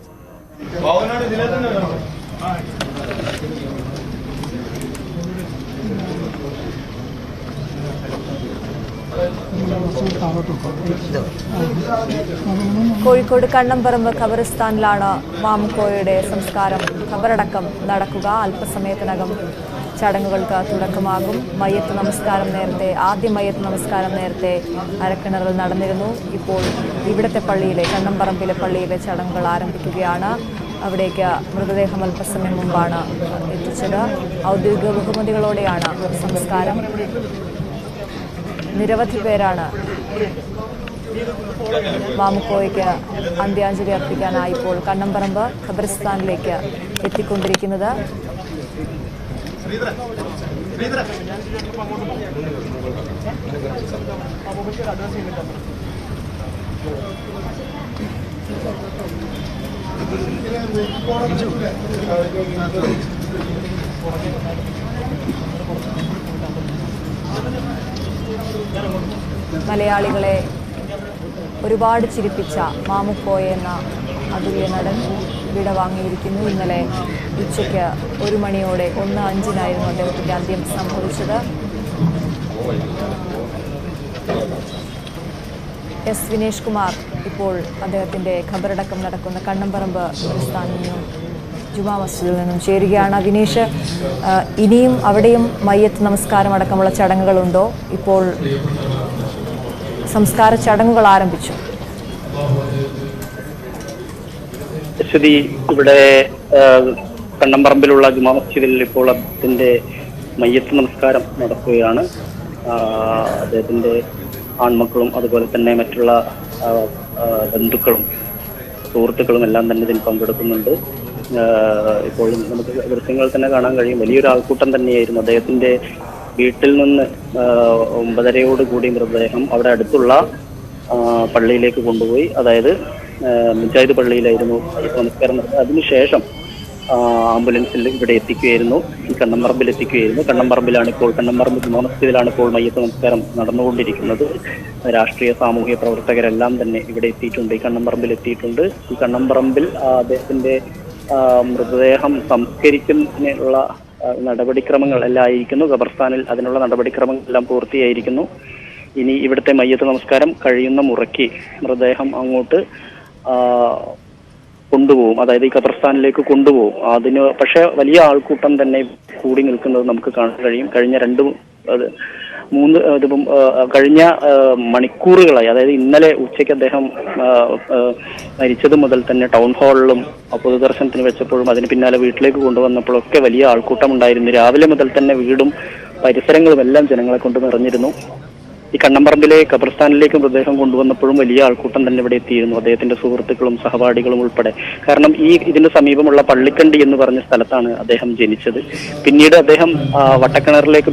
കോഴിക്കോട് കണ്ണമ്പറമ്പ് ഖബറിസ്ഥാനിലാണ് മാമുക്കോയുടെ സംസ്കാരം, ഖബറടക്കം നടക്കുക. അല്പസമയത്തിനകം ചടങ്ങുകൾക്ക് തുടക്കമാകും. ആദ്യ മയ്യത്ത് നമസ്കാരം നേരത്തെ അരക്കിണറിൽ നടന്നിരുന്നു. ഇപ്പോൾ ഇവിടുത്തെ കണ്ണമ്പറമ്പിലെ പള്ളിയിലെ ചടങ്ങുകൾ ആരംഭിക്കുകയാണ്. അവിടേക്ക് മൃതദേഹം അല്പസമയം മുമ്പാണ് എത്തിച്ചത്. ഔദ്യോഗിക ബഹുമതികളോടെയാണ് സംസ്കാരം. നിരവധി പേരാണ് മാമുക്കോയ്ക്ക് അന്ത്യാഞ്ജലി അർപ്പിക്കാനായി ഇപ്പോൾ കണ്ണമ്പറമ്പ് ഖബറിസ്ഥാനിലേക്ക് എത്തിക്കൊണ്ടിരിക്കുന്നത്. മലയാളികളെ ഒരുപാട് ചിരിപ്പിച്ച മാമുക്കോയ എന്ന അതുല്യ നടൻ വിടവാങ്ങിയിരിക്കുന്നു. ഇന്നലെ ഉച്ചയ്ക്ക് 1 മണിയോടെ 1:05 അദ്ദേഹത്തിൻ്റെ അന്ത്യം സംഭവിച്ചത്. എസ് വിനേഷ് കുമാർ ഇപ്പോൾ അദ്ദേഹത്തിൻ്റെ ഖബറടക്കം നടക്കുന്ന കണ്ണമ്പറമ്പ് ഖബറിസ്ഥാനിൽ നിന്നും ജുമാ മസ്ജിദിൽ നിന്നും ചേരുകയാണ്. വിനേഷ്, ഇനിയും അവിടെയും മയ്യത്ത് നമസ്കാരം അടക്കമുള്ള ചടങ്ങുകളുണ്ടോ? ഇപ്പോൾ സംസ്കാര ചടങ്ങുകൾ ആരംഭിച്ചു. ഇവിടെ കണ്ണമ്പറമ്പിലുള്ള ജുമാ മസ്ജിദിൽ ഇപ്പോൾ അദ്ദേഹത്തിന്റെ മയ്യത്ത് നമസ്കാരം നടക്കുകയാണ്. അദ്ദേഹത്തിന്റെ ആൺമക്കളും അതുപോലെ തന്നെ മറ്റുള്ള ബന്ധുക്കളും സുഹൃത്തുക്കളും എല്ലാം തന്നെ ഇതിൽ പങ്കെടുക്കുന്നുണ്ട്. ഇപ്പോൾ നമുക്ക് ദൃശ്യങ്ങൾ തന്നെ കാണാൻ കഴിയും. വലിയൊരു ആൾക്കൂട്ടം തന്നെയായിരുന്നു. അദ്ദേഹത്തിന്റെ വീട്ടിൽ നിന്ന് 9:30 മൃതദേഹം അവിടെ അടുത്തുള്ള പള്ളിയിലേക്ക് കൊണ്ടുപോയി. അതായത് മുജാഹിദ് പള്ളിയിലായിരുന്നു നമസ്കാരം നടന്നത്. അതിനുശേഷം ആംബുലൻസിൽ ഇവിടെ എത്തിക്കുകയായിരുന്നു, ഈ കണ്ണമ്പറമ്പിൽ എത്തിക്കുകയായിരുന്നു. കണ്ണമ്പറമ്പ് ജുമാ മസ്ജിദിലാണ് ഇപ്പോൾ മയ്യത്ത് നമസ്കാരം നടന്നുകൊണ്ടിരിക്കുന്നത്. രാഷ്ട്രീയ സാമൂഹിക പ്രവർത്തകരെല്ലാം തന്നെ ഇവിടെ എത്തിയിട്ടുണ്ട്, ഈ കണ്ണമ്പറമ്പിൽ എത്തിയിട്ടുണ്ട്. ഈ കണ്ണമ്പറമ്പിൽ അദ്ദേഹത്തിന്റെ മൃതദേഹം സംസ്കരിക്കുന്നതിനുള്ള നടപടിക്രമങ്ങൾ എല്ലാം ആയിരിക്കുന്നു. ഖബർസ്ഥാനിൽ അതിനുള്ള നടപടിക്രമങ്ങളെല്ലാം പൂർത്തിയായിരിക്കുന്നു. ഇനി ഇവിടുത്തെ മയ്യത്ത് നമസ്കാരം കഴിയുന്ന മുറയ്ക്ക് മൃതദേഹം അങ്ങോട്ട് കൊണ്ടുപോകും, അതായത് ഈ ഖബർസ്ഥാനിലേക്ക് കൊണ്ടുപോകും. അതിന് പക്ഷെ വലിയ ആൾക്കൂട്ടം തന്നെ കൂടി നിൽക്കുന്നത് നമുക്ക് കാണാൻ കഴിയും. കഴിഞ്ഞ മണിക്കൂറുകളായി, അതായത് ഇന്നലെ ഉച്ചയ്ക്ക് അദ്ദേഹം മരിച്ചത് മുതൽ തന്നെ ടൗൺ ഹാളിലും പൊതുദർശനത്തിന് വെച്ചപ്പോഴും അതിന് പിന്നാലെ വീട്ടിലേക്ക് കൊണ്ടുവന്നപ്പോഴൊക്കെ വലിയ ആൾക്കൂട്ടം ഉണ്ടായിരുന്നു. രാവിലെ മുതൽ തന്നെ വീടും പരിസരങ്ങളും എല്ലാം ജനങ്ങളെ കൊണ്ട് നിറഞ്ഞിരുന്നു. ഈ കണ്ണമ്പറമ്പിലെ ഖബർസ്ഥാനിലേക്ക് മൃതദേഹം കൊണ്ടുവന്നപ്പോഴും വലിയ ആൾക്കൂട്ടം തന്നെ ഇവിടെ എത്തിയിരുന്നു, അദ്ദേഹത്തിന്റെ സുഹൃത്തുക്കളും സഹപാഠികളും ഉൾപ്പെടെ. കാരണം ഇതിന് സമീപമുള്ള പള്ളിക്കണ്ടി എന്ന് പറഞ്ഞ സ്ഥലത്താണ് അദ്ദേഹം ജനിച്ചത്. പിന്നീട് അദ്ദേഹം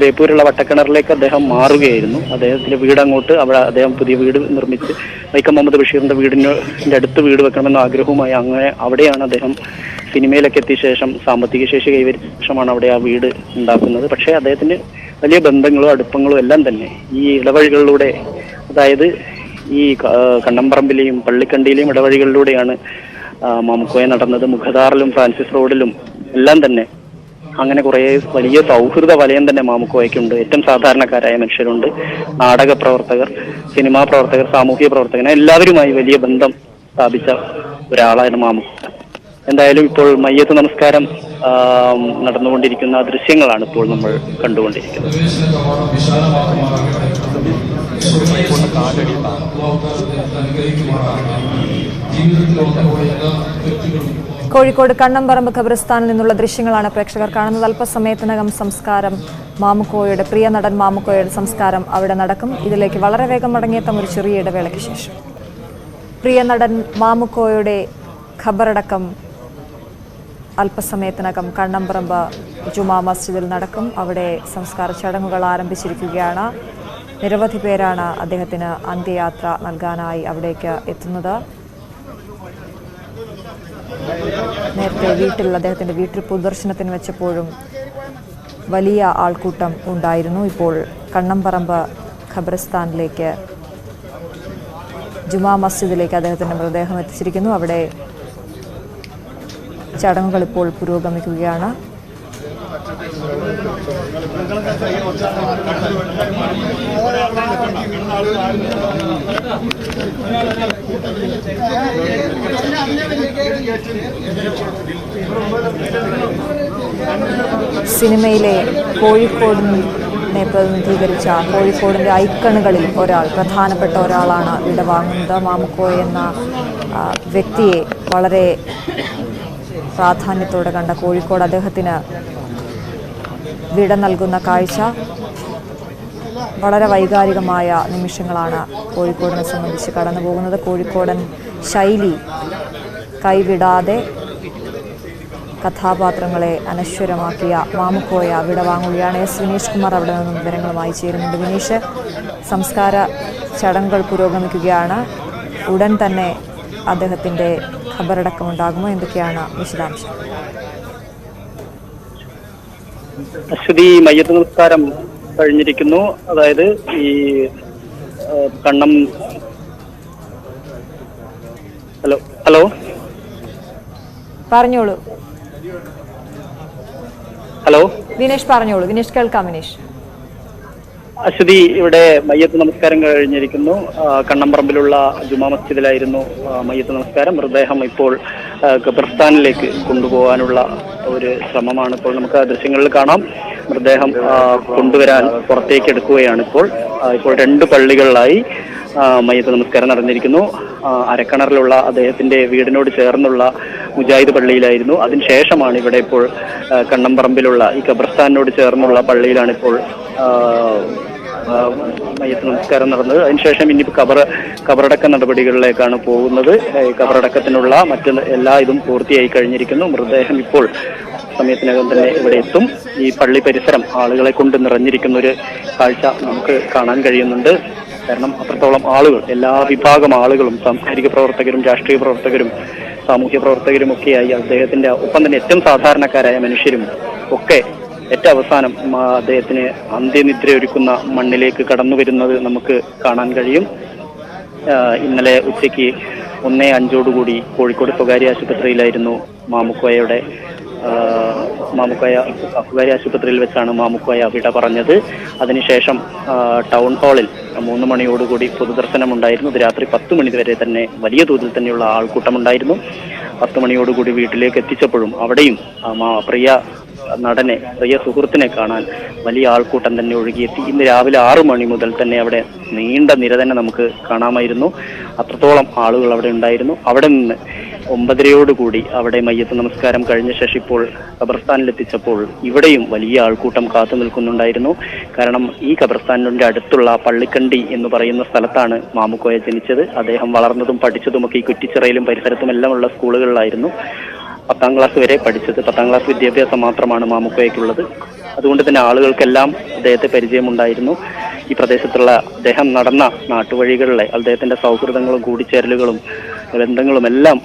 ബേപ്പൂരുള്ള വട്ടക്കിണറിലേക്ക് അദ്ദേഹം മാറുകയായിരുന്നു. അദ്ദേഹത്തിന്റെ വീട് അങ്ങോട്ട്, അവിടെ അദ്ദേഹം പുതിയ വീട് നിർമ്മിച്ച് വൈക്കം മുഹമ്മദ് ബഷീറിന്റെ വീടിന്റെ അടുത്ത് വീട് വെക്കണമെന്ന ആഗ്രഹവുമായി അങ്ങനെ അവിടെയാണ് അദ്ദേഹം സിനിമയിലൊക്കെ എത്തിയ ശേഷം, സാമ്പത്തിക ശേഷി കൈവരിച്ച ശേഷമാണ് അവിടെ ആ വീട് ഉണ്ടാക്കുന്നത്. പക്ഷേ അദ്ദേഹത്തിന് വലിയ ബന്ധങ്ങളും അടുപ്പങ്ങളും എല്ലാം തന്നെ ഈ ഇടവഴികളിലൂടെ, അതായത് ഈ കണ്ണമ്പറമ്പിലെയും പള്ളിക്കണ്ടിയിലെയും ഇടവഴികളിലൂടെയാണ് മാമുക്കോയ നടന്നത്. മുഖദാറിലും ഫ്രാൻസിസ് റോഡിലും എല്ലാം തന്നെ അങ്ങനെ കുറേ വലിയ സൗഹൃദ വലയം തന്നെ മാമുക്കോയ്ക്കുണ്ട്. ഏറ്റവും സാധാരണക്കാരായ മനുഷ്യരുണ്ട്, നാടക പ്രവർത്തകർ, സിനിമാ പ്രവർത്തകർ, സാമൂഹിക പ്രവർത്തകർ, എല്ലാവരുമായി വലിയ ബന്ധം സ്ഥാപിച്ച ഒരാളായിരുന്നു മാമുക്കോയ. എന്തായാലും ഇപ്പോൾ മയ്യത്ത് നമസ്കാരം നടന്നുകൊണ്ടിരിക്കുന്ന ദൃശ്യങ്ങളാണ് ഇപ്പോൾ നമ്മൾ കണ്ടുകൊണ്ടിരിക്കുന്നത്. കോഴിക്കോട് കണ്ണംപറമ്പ് ഖബറിസ്ഥാനിൽ നിന്നുള്ള ദൃശ്യങ്ങളാണ് പ്രേക്ഷകർ കാണുന്നത്. അല്പസമയത്തിനകം സംസ്കാരം പ്രിയ നടൻ മാമുക്കോയുടെ സംസ്കാരം അവിടെ നടക്കും. ഇതിലേക്ക് വളരെ വേഗം മടങ്ങിയെത്താം ഒരു ചെറിയ ഇടവേളയ്ക്ക് ശേഷം. പ്രിയ നടൻ മാമുക്കോയുടെ ഖബറടക്കം അല്പസമയത്തിനകം കണ്ണംപറമ്പ് ജുമാ മസ്ജിദിൽ നടക്കും. അവിടെ സംസ്കാര ചടങ്ങുകൾ ആരംഭിച്ചിരിക്കുകയാണ്. നിരവധി പേരാണ് അദ്ദേഹത്തിന് അന്ത്യയാത്ര നൽകാനായി അവിടേക്ക് എത്തുന്നത്. നേരത്തെ അദ്ദേഹത്തിന്റെ വീട്ടിൽ പൊതുദർശനത്തിന് വെച്ചപ്പോഴും വലിയ ആൾക്കൂട്ടം ഉണ്ടായിരുന്നു. ഇപ്പോൾ കണ്ണംപറമ്പ് ഖബറിസ്ഥാനിലേക്ക് ജുമാ മസ്ജിദിലേക്ക് അദ്ദേഹത്തിന്റെ മൃതദേഹം എത്തിച്ചിരിക്കുന്നു. അവിടെ ചടങ്ങുകൾ ഇപ്പോൾ പുരോഗമിക്കുകയാണ്. സിനിമയിലെ കോഴിക്കോടിനെ പ്രതിനിധീകരിച്ച കോഴിക്കോടിന്റെ ഐക്കണുകളിൽ പ്രധാനപ്പെട്ട ഒരാളാണ് വിടവാങ്ങുന്നത്. മാമുക്കോ എന്ന വ്യക്തിയെ വളരെ പ്രാധാന്യത്തോടെ കണ്ട കോഴിക്കോട് അദ്ദേഹത്തിന് വിട നൽകുന്ന കാഴ്ച വളരെ വൈകാരികമായ നിമിഷങ്ങളാണ് കോഴിക്കോടിനെ സംബന്ധിച്ച് കടന്നു പോകുന്നത്. കോഴിക്കോടൻ ശൈലി കൈവിടാതെ കഥാപാത്രങ്ങളെ അനശ്വരമാക്കിയ മാമുക്കോയ വിടവാങ്ങുകയാണ്. എസ് വിനീഷ് കുമാർ അവിടെ നിന്നും വിവരങ്ങളുമായി ചേരുന്നുണ്ട്. വിനീഷ്, സംസ്കാര ചടങ്ങുകൾ പുരോഗമിക്കുകയാണ്. ഉടൻ തന്നെ അദ്ദേഹത്തിന്റെ ഖബറടക്കമുണ്ടാകുമോ? എന്തൊക്കെയാണ് വിശദാംശം? അശ്വതി, മയ്യത്ത് നമസ്കാരം കഴിഞ്ഞിരിക്കുന്നു. അതായത് ഈ ഹലോ പറഞ്ഞോളൂ. ഹലോ വിനേഷ് പറഞ്ഞോളൂ. വിനേഷ് കേൾക്കാം. വിനേഷ്. അശ്വതി, ഇവിടെ മയ്യത്ത് നമസ്കാരം കഴിഞ്ഞിരിക്കുന്നു. കണ്ണംപറമ്പിലുള്ള ജുമാ മസ്ജിദിലായിരുന്നു മയ്യത്ത് നമസ്കാരം. മൃതദേഹം ഇപ്പോൾ ഖബർസ്ഥാനിലേക്ക് കൊണ്ടുപോകാനുള്ള ഒരു ശ്രമമാണ് ഇപ്പോൾ നമുക്ക് ദൃശ്യങ്ങളിൽ കാണാം. മൃതദേഹം കൊണ്ടുവരാൻ പുറത്തേക്ക് എടുക്കുകയാണ്. ഇപ്പോൾ 2 പള്ളികളിലായി മയ്യത്ത് നമസ്കാരം നടന്നിരിക്കുന്നു. അരക്കണറിലുള്ള അദ്ദേഹത്തിന്റെ വീടിനോട് ചേർന്നുള്ള മുജാഹിദ് പള്ളിയിലായിരുന്നു. അതിനുശേഷമാണ് ഇവിടെ ഇപ്പോൾ കണ്ണംപറമ്പിലുള്ള ഈ ഖബർസ്ഥാനിനോട് ചേർന്നുള്ള പള്ളിയിലാണ് ഇപ്പോൾ മയ്യത്ത് നമസ്കാരം നടന്നത്. അതിനുശേഷം ഇനിയിപ്പോൾ ഖബറടക്ക നടപടികളിലേക്കാണ് പോകുന്നത്. ഖബറടക്കത്തിനുള്ള മറ്റ് എല്ലാ ഇതും പൂർത്തിയായി കഴിഞ്ഞിരിക്കുന്നു. മൃതദേഹം ഇപ്പോൾ സമയത്തിനകം തന്നെ ഇവിടെ എത്തും. ഈ പള്ളി പരിസരം ആളുകളെ കൊണ്ട് നിറഞ്ഞിരിക്കുന്ന ഒരു കാഴ്ച നമുക്ക് കാണാൻ കഴിയുന്നുണ്ട്. കാരണം അത്രത്തോളം ആളുകൾ, എല്ലാ വിഭാഗം ആളുകളും, സാംസ്കാരിക പ്രവർത്തകരും രാഷ്ട്രീയ പ്രവർത്തകരും സാമൂഹ്യ പ്രവർത്തകരും ഒക്കെയായി അദ്ദേഹത്തിന്റെ ഒപ്പം തന്നെ ഏറ്റവും സാധാരണക്കാരായ മനുഷ്യരും ഒക്കെ ഏറ്റവും അവസാനം അദ്ദേഹത്തിന് അന്ത്യനിദ്രയൊരുക്കുന്ന മണ്ണിലേക്ക് കടന്നു വരുന്നത് നമുക്ക് കാണാൻ കഴിയും. ഇന്നലെ ഉച്ചയ്ക്ക് 1:05 കോഴിക്കോട് സ്വകാര്യ ആശുപത്രിയിലായിരുന്നു മാമുക്കോയ സ്വകാര്യ ആശുപത്രിയിൽ വെച്ചാണ് മാമുക്കോയ വിട പറഞ്ഞത്. അതിനുശേഷം ടൗൺ ഹാളിൽ 3 മണിയോടുകൂടി പൊതുദർശനമുണ്ടായിരുന്നു. ഇത് രാത്രി 10 മണി വരെ തന്നെ വലിയ തോതിൽ തന്നെയുള്ള ആൾക്കൂട്ടമുണ്ടായിരുന്നു. 10 മണിയോടുകൂടി വീട്ടിലേക്ക് എത്തിച്ചപ്പോഴും അവിടെയും പ്രിയ നടനെ, പ്രിയ സുഹൃത്തിനെ കാണാൻ വലിയ ആൾക്കൂട്ടം തന്നെ ഒഴുകിയെത്തി. ഇന്ന് രാവിലെ 6 മണി മുതൽ തന്നെ അവിടെ നീണ്ട നിര തന്നെ നമുക്ക് കാണാമായിരുന്നു. അത്രത്തോളം ആളുകൾ അവിടെ ഉണ്ടായിരുന്നു. അവിടെ നിന്ന് 9:30 അവിടെ മയ്യത്ത് നമസ്കാരം കഴിഞ്ഞ ശേഷം ഇപ്പോൾ ഖബർസ്ഥാനിലെത്തിച്ചപ്പോൾ ഇവിടെയും വലിയ ആൾക്കൂട്ടം കാത്തു നിൽക്കുന്നുണ്ടായിരുന്നു. കാരണം ഈ ഖബർസ്ഥാനിന്റെ അടുത്തുള്ള പള്ളിക്കണ്ടി എന്ന് പറയുന്ന സ്ഥലത്താണ് മാമുക്കോയ ജനിച്ചത്. അദ്ദേഹം വളർന്നതും പഠിച്ചതുമൊക്കെ ഈ കുറ്റിച്ചിറയിലും പരിസരത്തുമെല്ലാമുള്ള സ്കൂളുകളിലായിരുന്നു. 10ാം ക്ലാസ് വരെ പഠിച്ചത്. 10ാം ക്ലാസ് വിദ്യാഭ്യാസം മാത്രമാണ് മാമുക്കോയ്ക്കുള്ളത്. അതുകൊണ്ട് തന്നെ ആളുകൾക്കെല്ലാം അദ്ദേഹത്തെ പരിചയമുണ്ടായിരുന്നു. ഈ പ്രദേശത്തുള്ള അദ്ദേഹം നടന്ന നാട്ടുവഴികളിലെ അദ്ദേഹത്തിന്റെ സൗഹൃദങ്ങളും കൂടിച്ചേരലുകളും ബന്ധങ്ങളും എല്ലാം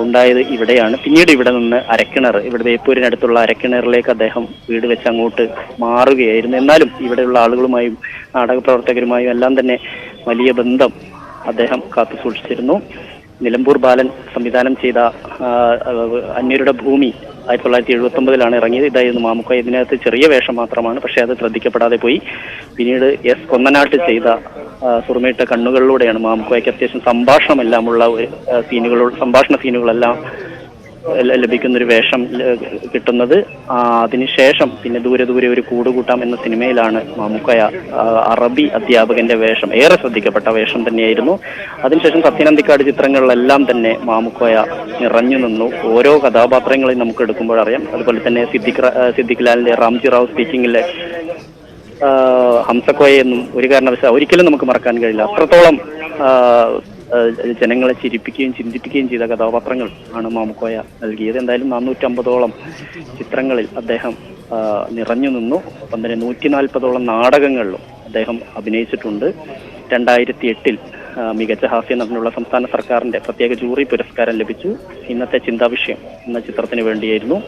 ഉണ്ടായത് ഇവിടെയാണ്. പിന്നീട് ഇവിടെ നിന്ന് ഇവിടെ വേപ്പൂരിനടുത്തുള്ള അരക്കിണറിലേക്ക് അദ്ദേഹം വീട് വെച്ച് അങ്ങോട്ട് മാറുകയായിരുന്നു. എന്നാലും ഇവിടെയുള്ള ആളുകളുമായും നാടക പ്രവർത്തകരുമായും എല്ലാം തന്നെ വലിയ ബന്ധം അദ്ദേഹം കാത്തു സൂക്ഷിച്ചിരുന്നു. നിലമ്പൂർ ബാലൻ സംവിധാനം ചെയ്ത അന്യരുടെ ഭൂമി 1979 ഇറങ്ങിയത്. ഇതായിരുന്നു മാമുക്കോയ. ഇതിനകത്ത് ചെറിയ വേഷം മാത്രമാണ്, പക്ഷെ അത് ശ്രദ്ധിക്കപ്പെടാതെ പോയി. പിന്നീട് എസ് കൊന്നനാട്ട് ചെയ്ത സുറുമയിട്ട കണ്ണുകളിലൂടെയാണ് മാമുക്കോയ്ക്ക് അത്യാവശ്യം സംഭാഷണ സീനുകളെല്ലാം ലഭിക്കുന്നൊരു വേഷം കിട്ടുന്നത്. അതിനുശേഷം പിന്നെ ദൂരെ ദൂരെ ഒരു കൂടുകൂട്ടാം എന്ന സിനിമയിലാണ് മാമുക്കോയ അറബി അധ്യാപകന്റെ വേഷം, ഏറെ ശ്രദ്ധിക്കപ്പെട്ട വേഷം തന്നെയായിരുന്നു. അതിനുശേഷം സത്യനന്ദിക്കാട് ചിത്രങ്ങളിലെല്ലാം തന്നെ മാമുക്കോയ നിറഞ്ഞു നിന്നു. ഓരോ കഥാപാത്രങ്ങളെയും നമുക്ക് എടുക്കുമ്പോഴറിയാം. അതുപോലെ തന്നെ സിദ്ദിഖ് ലാലിന്റെ റാംജി റാവു സ്പീക്കിങ്ങിലെ ഹംസക്കോയെന്നും ഒരു കാരണവശാൽ ഒരിക്കലും നമുക്ക് മറക്കാൻ കഴിയില്ല. അത്രത്തോളം ജനങ്ങളെ ചിരിപ്പിക്കുകയും ചിന്തിപ്പിക്കുകയും ചെയ്ത കഥാപാത്രങ്ങൾ ആണ് മാമുക്കോയ നൽകിയത്. എന്തായാലും 450ഓളം ചിത്രങ്ങളിൽ അദ്ദേഹം നിറഞ്ഞു നിന്നു. ഒപ്പം തന്നെ 140ഓളം നാടകങ്ങളിലും അദ്ദേഹം അഭിനയിച്ചിട്ടുണ്ട്. 2008 മികച്ച ഹാസ്യ നടനുള്ള സംസ്ഥാന സർക്കാരിന്റെ പ്രത്യേക ജൂറി പുരസ്കാരം ലഭിച്ചു. ഇന്നത്തെ ചിന്താവിഷയം എന്ന ചിത്രത്തിന് വേണ്ടിയായിരുന്നു.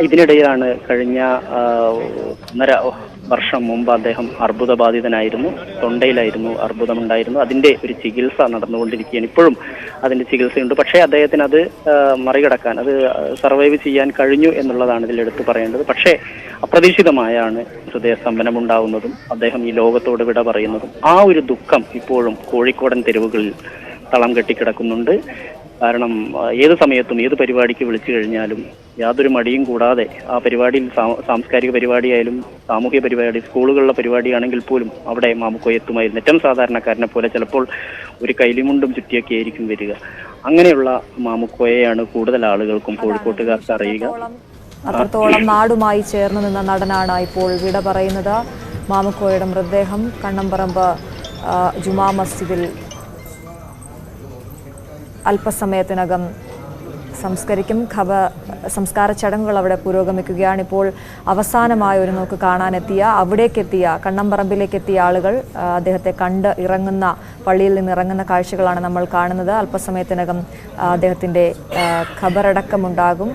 ഇതിനിടയിലാണ് കഴിഞ്ഞ 1.5 വർഷം മുമ്പ് അദ്ദേഹം അർബുദബാധിതനായിരുന്നു. തൊണ്ടയിലായിരുന്നു അർബുദമുണ്ടായിരുന്നു. അതിന്റെ ഒരു ചികിത്സ നടന്നുകൊണ്ടിരിക്കുകയാണ്. ഇപ്പോഴും അതിന്റെ ചികിത്സയുണ്ട്. പക്ഷേ അദ്ദേഹത്തിന് അത് മറികടക്കാൻ, അത് സർവൈവ് ചെയ്യാൻ കഴിഞ്ഞു എന്നുള്ളതാണ് ഇതിൽ എടുത്തു പറയേണ്ടത്. പക്ഷേ അപ്രതീക്ഷിതമായാണ് ഹൃദയസ്തംഭനമുണ്ടാവുന്നതും അദ്ദേഹം ഈ ലോകത്തോട് വിട പറയുന്നതും. ആ ഒരു ദുഃഖം ഇപ്പോഴും കോഴിക്കോടൻ തെരുവുകളിൽ തളം കെട്ടിക്കിടക്കുന്നുണ്ട്. കാരണം ഏത് സമയത്തും ഏത് പരിപാടിക്ക് വിളിച്ചു കഴിഞ്ഞാലും യാതൊരു മടിയും കൂടാതെ ആ പരിപാടിയിൽ സാംസ്കാരിക പരിപാടിയായാലും സാമൂഹ്യ പരിപാടി, സ്കൂളുകളിലെ പരിപാടിയാണെങ്കിൽ പോലും അവിടെ മാമുക്കോയ എത്തുമായിരുന്നു. ഏറ്റവും സാധാരണക്കാരനെ പോലെ ചിലപ്പോൾ ഒരു കൈലിമുണ്ടും ചുറ്റിയൊക്കെ ആയിരിക്കും വരിക. അങ്ങനെയുള്ള മാമുക്കോയെയാണ് കൂടുതൽ ആളുകൾക്കും കോഴിക്കോട്ടുകാർക്ക് അറിയുക. അത്രത്തോളം നാടുമായി ചേർന്ന് നിന്ന നടനാണ് ഇപ്പോൾ വിട പറയുന്നത്. മാമുക്കോയുടെ മൃതദേഹം കണ്ണംപറമ്പ് ജുമാ മസ്ജിദിൽ അല്പസമയത്തിനകം സംസ്കരിക്കും. സംസ്കാര ചടങ്ങുകൾ അവിടെ പുരോഗമിക്കുകയാണ്. ഇപ്പോൾ അവസാനമായ ഒരു നോക്ക് കാണാനെത്തിയ, അവിടേക്കെത്തിയ, കണ്ണംപറമ്പിലേക്കെത്തിയ ആളുകൾ അദ്ദേഹത്തെ കണ്ട് ഇറങ്ങുന്ന, പള്ളിയിൽ നിന്ന് ഇറങ്ങുന്ന കാഴ്ചകളാണ് നമ്മൾ കാണുന്നത്. അല്പസമയത്തിനകം അദ്ദേഹത്തിൻ്റെ ഖബറടക്കമുണ്ടാകും.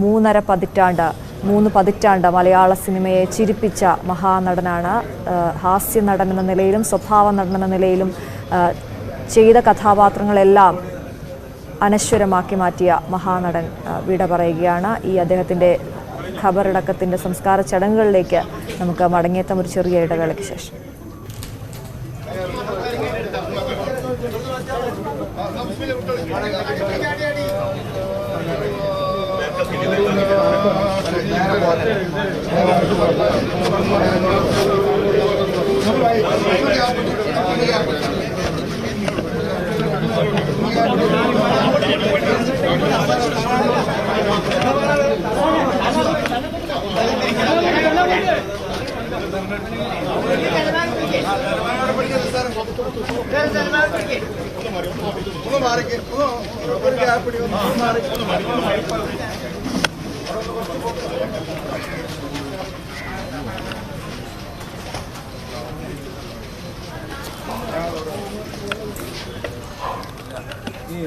3 പതിറ്റാണ്ട് മലയാള സിനിമയെ ചിരിപ്പിച്ച മഹാനടനാണ്. ഹാസ്യ നടൻ എന്ന നിലയിലും സ്വഭാവ നടൻ എന്ന നിലയിലും ചെയ്ത കഥാപാത്രങ്ങളെല്ലാം അനശ്വരമാക്കി മാറ്റിയ മഹാനടൻ വിട പറയുകയാണ്. ഈ അദ്ദേഹത്തിൻ്റെ ഖബറടക്കത്തിൻ്റെ സംസ്കാര ചടങ്ങുകളിലേക്ക് നമുക്ക് മടങ്ങിയെത്താം ഒരു ചെറിയ ഇടവേളയ്ക്ക് ശേഷം.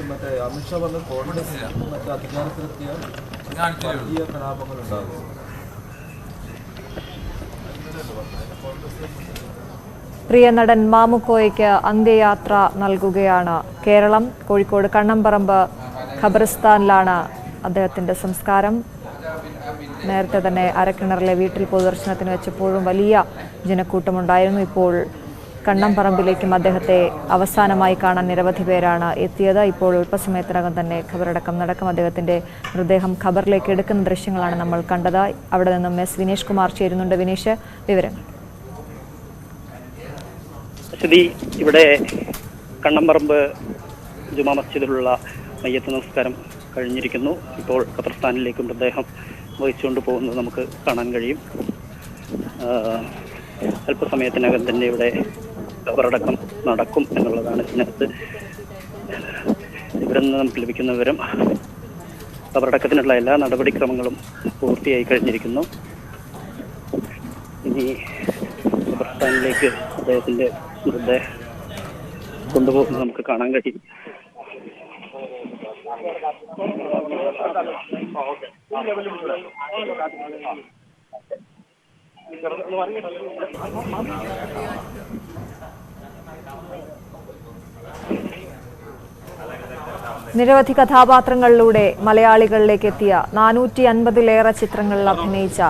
മറ്റേ അമിത്ഷാ പറഞ്ഞ കോൺഗ്രസ് മറ്റേ അധികാരത്തിലെത്തിയ വലിയ കലാപങ്ങളുണ്ടാകും. പ്രിയ നടൻ മാമുക്കോയ്ക്ക് അന്ത്യയാത്ര നൽകുകയാണ് കേരളം. കോഴിക്കോട് കണ്ണംപറമ്പ് ഖബറിസ്ഥാനിലാണ് അദ്ദേഹത്തിൻ്റെ സംസ്കാരം. നേരത്തെ തന്നെ അരക്കിണറിലെ വീട്ടിൽ പൊതുദർശനത്തിന് വെച്ചപ്പോഴും വലിയ ജനക്കൂട്ടമുണ്ടായിരുന്നു. ഇപ്പോൾ കണ്ണംപറമ്പിലേക്കും അദ്ദേഹത്തെ അവസാനമായി കാണാൻ നിരവധി പേരാണ് എത്തിയത്. ഇപ്പോൾ അല്പസമയത്തിനകം തന്നെ ഖബറടക്കം നടക്കും. അദ്ദേഹത്തിൻ്റെ മൃതദേഹം ഖബറിലേക്ക് എടുക്കുന്ന ദൃശ്യങ്ങളാണ് നമ്മൾ കണ്ടത്. അവിടെ നിന്നും എസ് വിനേഷ് കുമാർ ചേരുന്നുണ്ട്. വിനേഷ്, വിവരങ്ങൾ. ഇവിടെ കണ്ണംപറമ്പ് ജുമാ മസ്ജിദിലുള്ള മയ്യത്ത് നമസ്കാരം കഴിഞ്ഞിരിക്കുന്നു. ഇപ്പോൾ ഖബർസ്ഥാനിലേക്ക് മൃതദേഹം വഹിച്ചുകൊണ്ട് പോകുന്നത് നമുക്ക് കാണാൻ കഴിയും. അല്പസമയത്തിനകം തന്നെ ഇവിടെ ഖബറടക്കം നടക്കും എന്നുള്ളതാണ് ഇതിനകത്ത് ഇവിടെ നിന്ന് നമുക്ക് ലഭിക്കുന്ന വിവരം. ഖബറടക്കത്തിനുള്ള എല്ലാ നടപടിക്രമങ്ങളും പൂർത്തിയായി കഴിഞ്ഞിരിക്കുന്നു. ഇനി ഖബർസ്ഥാനിലേക്ക് അദ്ദേഹത്തിൻ്റെ മൃതദേഹം കൊണ്ടുപോകുന്നത് നമുക്ക് കാണാൻ കഴിയും. നിരവധി കഥാപാത്രങ്ങളിലൂടെ മലയാളികളിലേക്ക് എത്തിയ 450-ലേറെ ചിത്രങ്ങളിൽ അഭിനയിച്ച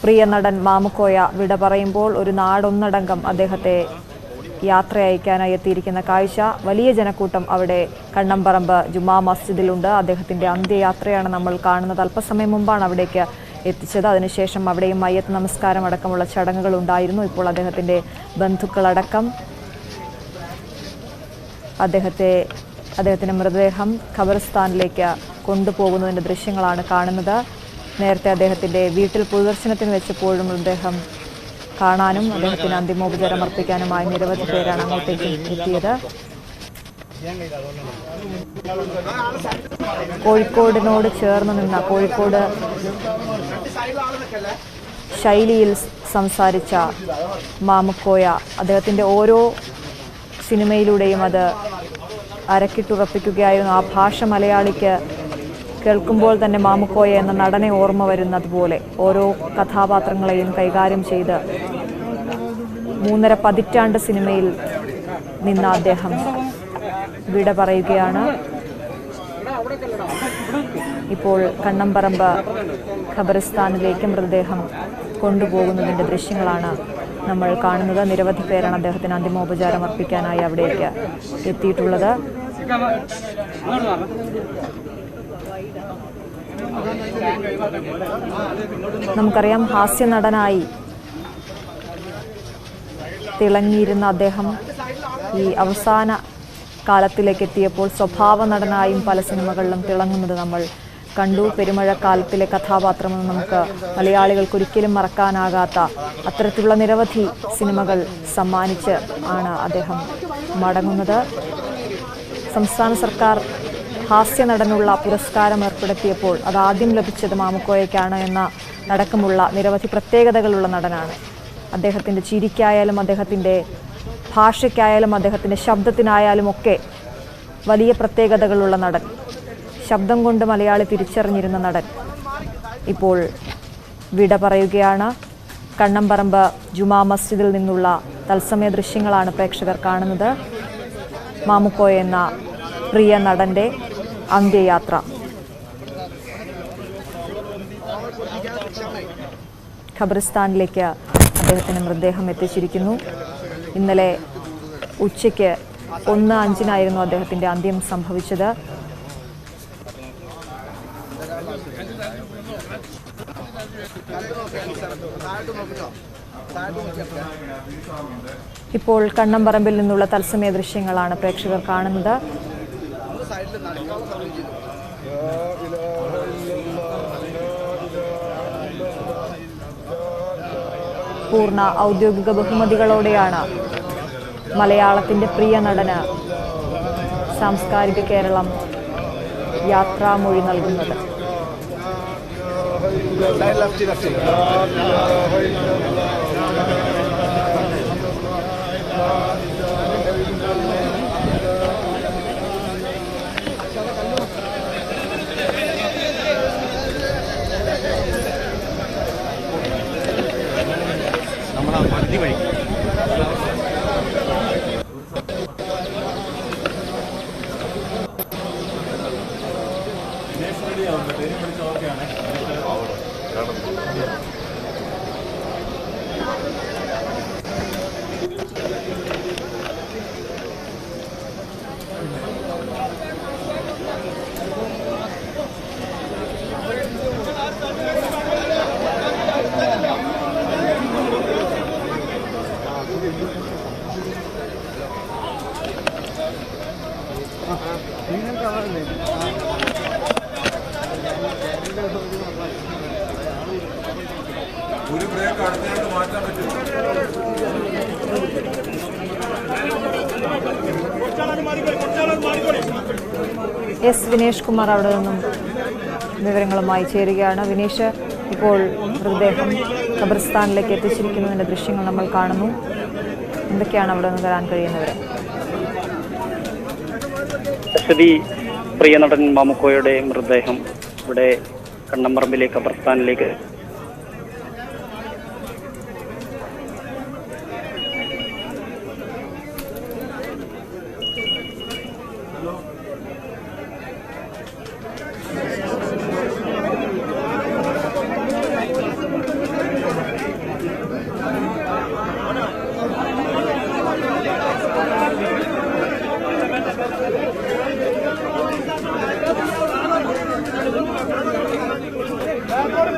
പ്രിയ നടൻ മാമുക്കോയ വിട പറയുമ്പോൾ ഒരു നാടൊന്നടങ്കം അദ്ദേഹത്തെ യാത്ര അയക്കാനായി എത്തിയിരിക്കുന്ന കാഴ്ച. വലിയ ജനക്കൂട്ടം അവിടെ കണ്ണംപറമ്പ് ജുമാ മസ്ജിദിലുണ്ട്. അദ്ദേഹത്തിൻ്റെ അന്ത്യയാത്രയാണ് നമ്മൾ കാണുന്നത്. അല്പസമയം മുമ്പാണ് അവിടേക്ക് എത്തിച്ചത്. അതിനുശേഷം അവിടെയും മയ്യത്ത് നമസ്കാരം അടക്കമുള്ള ചടങ്ങുകൾ ഉണ്ടായിരുന്നു. ഇപ്പോൾ അദ്ദേഹത്തിൻ്റെ ബന്ധുക്കളടക്കം അദ്ദേഹത്തിൻ്റെ മൃതദേഹം ഖബർസ്ഥാനിലേക്ക് കൊണ്ടുപോകുന്നതിൻ്റെ ദൃശ്യങ്ങളാണ് കാണുന്നത്. നേരത്തെ അദ്ദേഹത്തിൻ്റെ വീട്ടിൽ പൊതുദർശനത്തിന് വെച്ചപ്പോഴും മൃതദേഹം കാണാനും അദ്ദേഹത്തിന് അന്തിമോപചാരം അർപ്പിക്കാനുമായി നിരവധി പേരാണ് അങ്ങോട്ടേക്ക് എത്തിയത്. കോഴിക്കോടിനോട് ചേർന്ന് നിന്ന കോഴിക്കോട് ശൈലിയിൽ സംസാരിച്ച മാമുക്കോയ അദ്ദേഹത്തിൻ്റെ ഓരോ സിനിമയിലൂടെയും അത് അരക്കിട്ടുറപ്പിക്കുകയായിരുന്നു. ആ ഭാഷ മലയാളിക്ക് കേൾക്കുമ്പോൾ തന്നെ മാമുക്കോയ എന്ന നടനെ ഓർമ്മ വരുന്നതുപോലെ ഓരോ കഥാപാത്രങ്ങളെയും കൈകാര്യം ചെയ്ത് 3.5 പതിറ്റാണ്ട് സിനിമയിൽ നിന്ന അദ്ദേഹം വിട പറയുകയാണ്. ഇപ്പോൾ കണ്ണംപറമ്പ് ഖബറിസ്ഥാനിലേക്ക് മൃതദേഹം കൊണ്ടുപോകുന്നതിൻ്റെ ദൃശ്യങ്ങളാണ് നമ്മൾ കാണുന്നത്. നിരവധി പേരാണ് അദ്ദേഹത്തിന് അന്തിമോപചാരം അർപ്പിക്കാനായി അവിടേക്ക് എത്തിയിട്ടുള്ളത്. നമുക്കറിയാം, ഹാസ്യ നടനായി തിളങ്ങിയിരുന്ന അദ്ദേഹം ഈ അവസാന കാലത്തിലേക്ക് എത്തിയപ്പോൾ സ്വഭാവ നടനായും പല സിനിമകളിലും തിളങ്ങുന്നത് നമ്മൾ കണ്ടു. പെരുമഴക്കാലത്തിലെ കഥാപാത്രമെന്ന് നമുക്ക് മലയാളികൾക്ക് ഒരിക്കലും മറക്കാനാകാത്ത അത്തരത്തിലുള്ള നിരവധി സിനിമകൾ സമ്മാനിച്ച് ആണ് അദ്ദേഹം മടങ്ങുന്നത്. സംസ്ഥാന സർക്കാർ ഹാസ്യ നടനുള്ള പുരസ്കാരം ഏർപ്പെടുത്തിയപ്പോൾ അതാദ്യം ലഭിച്ചത് മാമുക്കോയയ്ക്കാണ് എന്ന അടക്കമുള്ള നിരവധി പ്രത്യേകതകളുള്ള നടനാണ്. അദ്ദേഹത്തിൻ്റെ ചിരിക്കായാലും അദ്ദേഹത്തിൻ്റെ ഭാഷയ്ക്കായാലും അദ്ദേഹത്തിൻ്റെ ശബ്ദത്തിനായാലും ഒക്കെ വലിയ പ്രത്യേകതകളുള്ള നടൻ, ശബ്ദം കൊണ്ട് മലയാളി തിരിച്ചറിഞ്ഞിരുന്ന നടൻ ഇപ്പോൾ വിട പറയുകയാണ്. കണ്ണംപറമ്പ് ജുമാ മസ്ജിദിൽ നിന്നുള്ള തത്സമയ ദൃശ്യങ്ങളാണ് പ്രേക്ഷകർ കാണുന്നത്. മാമുക്കോയ എന്ന പ്രിയ നടൻ്റെ അന്ത്യയാത്ര. ഖബറിസ്ഥാനിലേക്ക് അദ്ദേഹത്തിൻ്റെ മൃതദേഹം എത്തിച്ചിരിക്കുന്നു. ഇന്നലെ ഉച്ചയ്ക്ക് 1:05 അദ്ദേഹത്തിൻ്റെ അന്ത്യം സംഭവിച്ചത്. ഇപ്പോൾ കണ്ണംപറമ്പിൽ നിന്നുള്ള തത്സമയ ദൃശ്യങ്ങളാണ് പ്രേക്ഷകർ കാണുന്നത്. പൂർണ്ണ ഔദ്യോഗിക ബഹുമതികളോടെയാണ് മലയാളത്തിൻ്റെ പ്രിയ നടന് സാംസ്കാരിക കേരളം യാത്രാമൊഴി നൽകുന്നത്. ഒരു ബ്രേക്ക് അടുത്തായിട്ട് മാറ്റാൻ പറ്റും. എസ് വിനേഷ് കുമാർ അവിടെ നിന്നും വിവരങ്ങളുമായി ചേരുകയാണ്. വിനേഷ്, ഇപ്പോൾ മൃതദേഹം ഖബർസ്ഥാനിലേക്ക് എത്തിച്ചിരിക്കുന്നതിൻ്റെ ദൃശ്യങ്ങൾ നമ്മൾ കാണുന്നു. എന്തൊക്കെയാണ് അവിടെ നിന്ന് തരാൻ കഴിയുന്നവർ? പ്രിയ നടൻ മാമുക്കോയുടെ മൃതദേഹം ഇവിടെ കണ്ണംപറമ്പിലെ ഖബർസ്ഥാനിലേക്ക്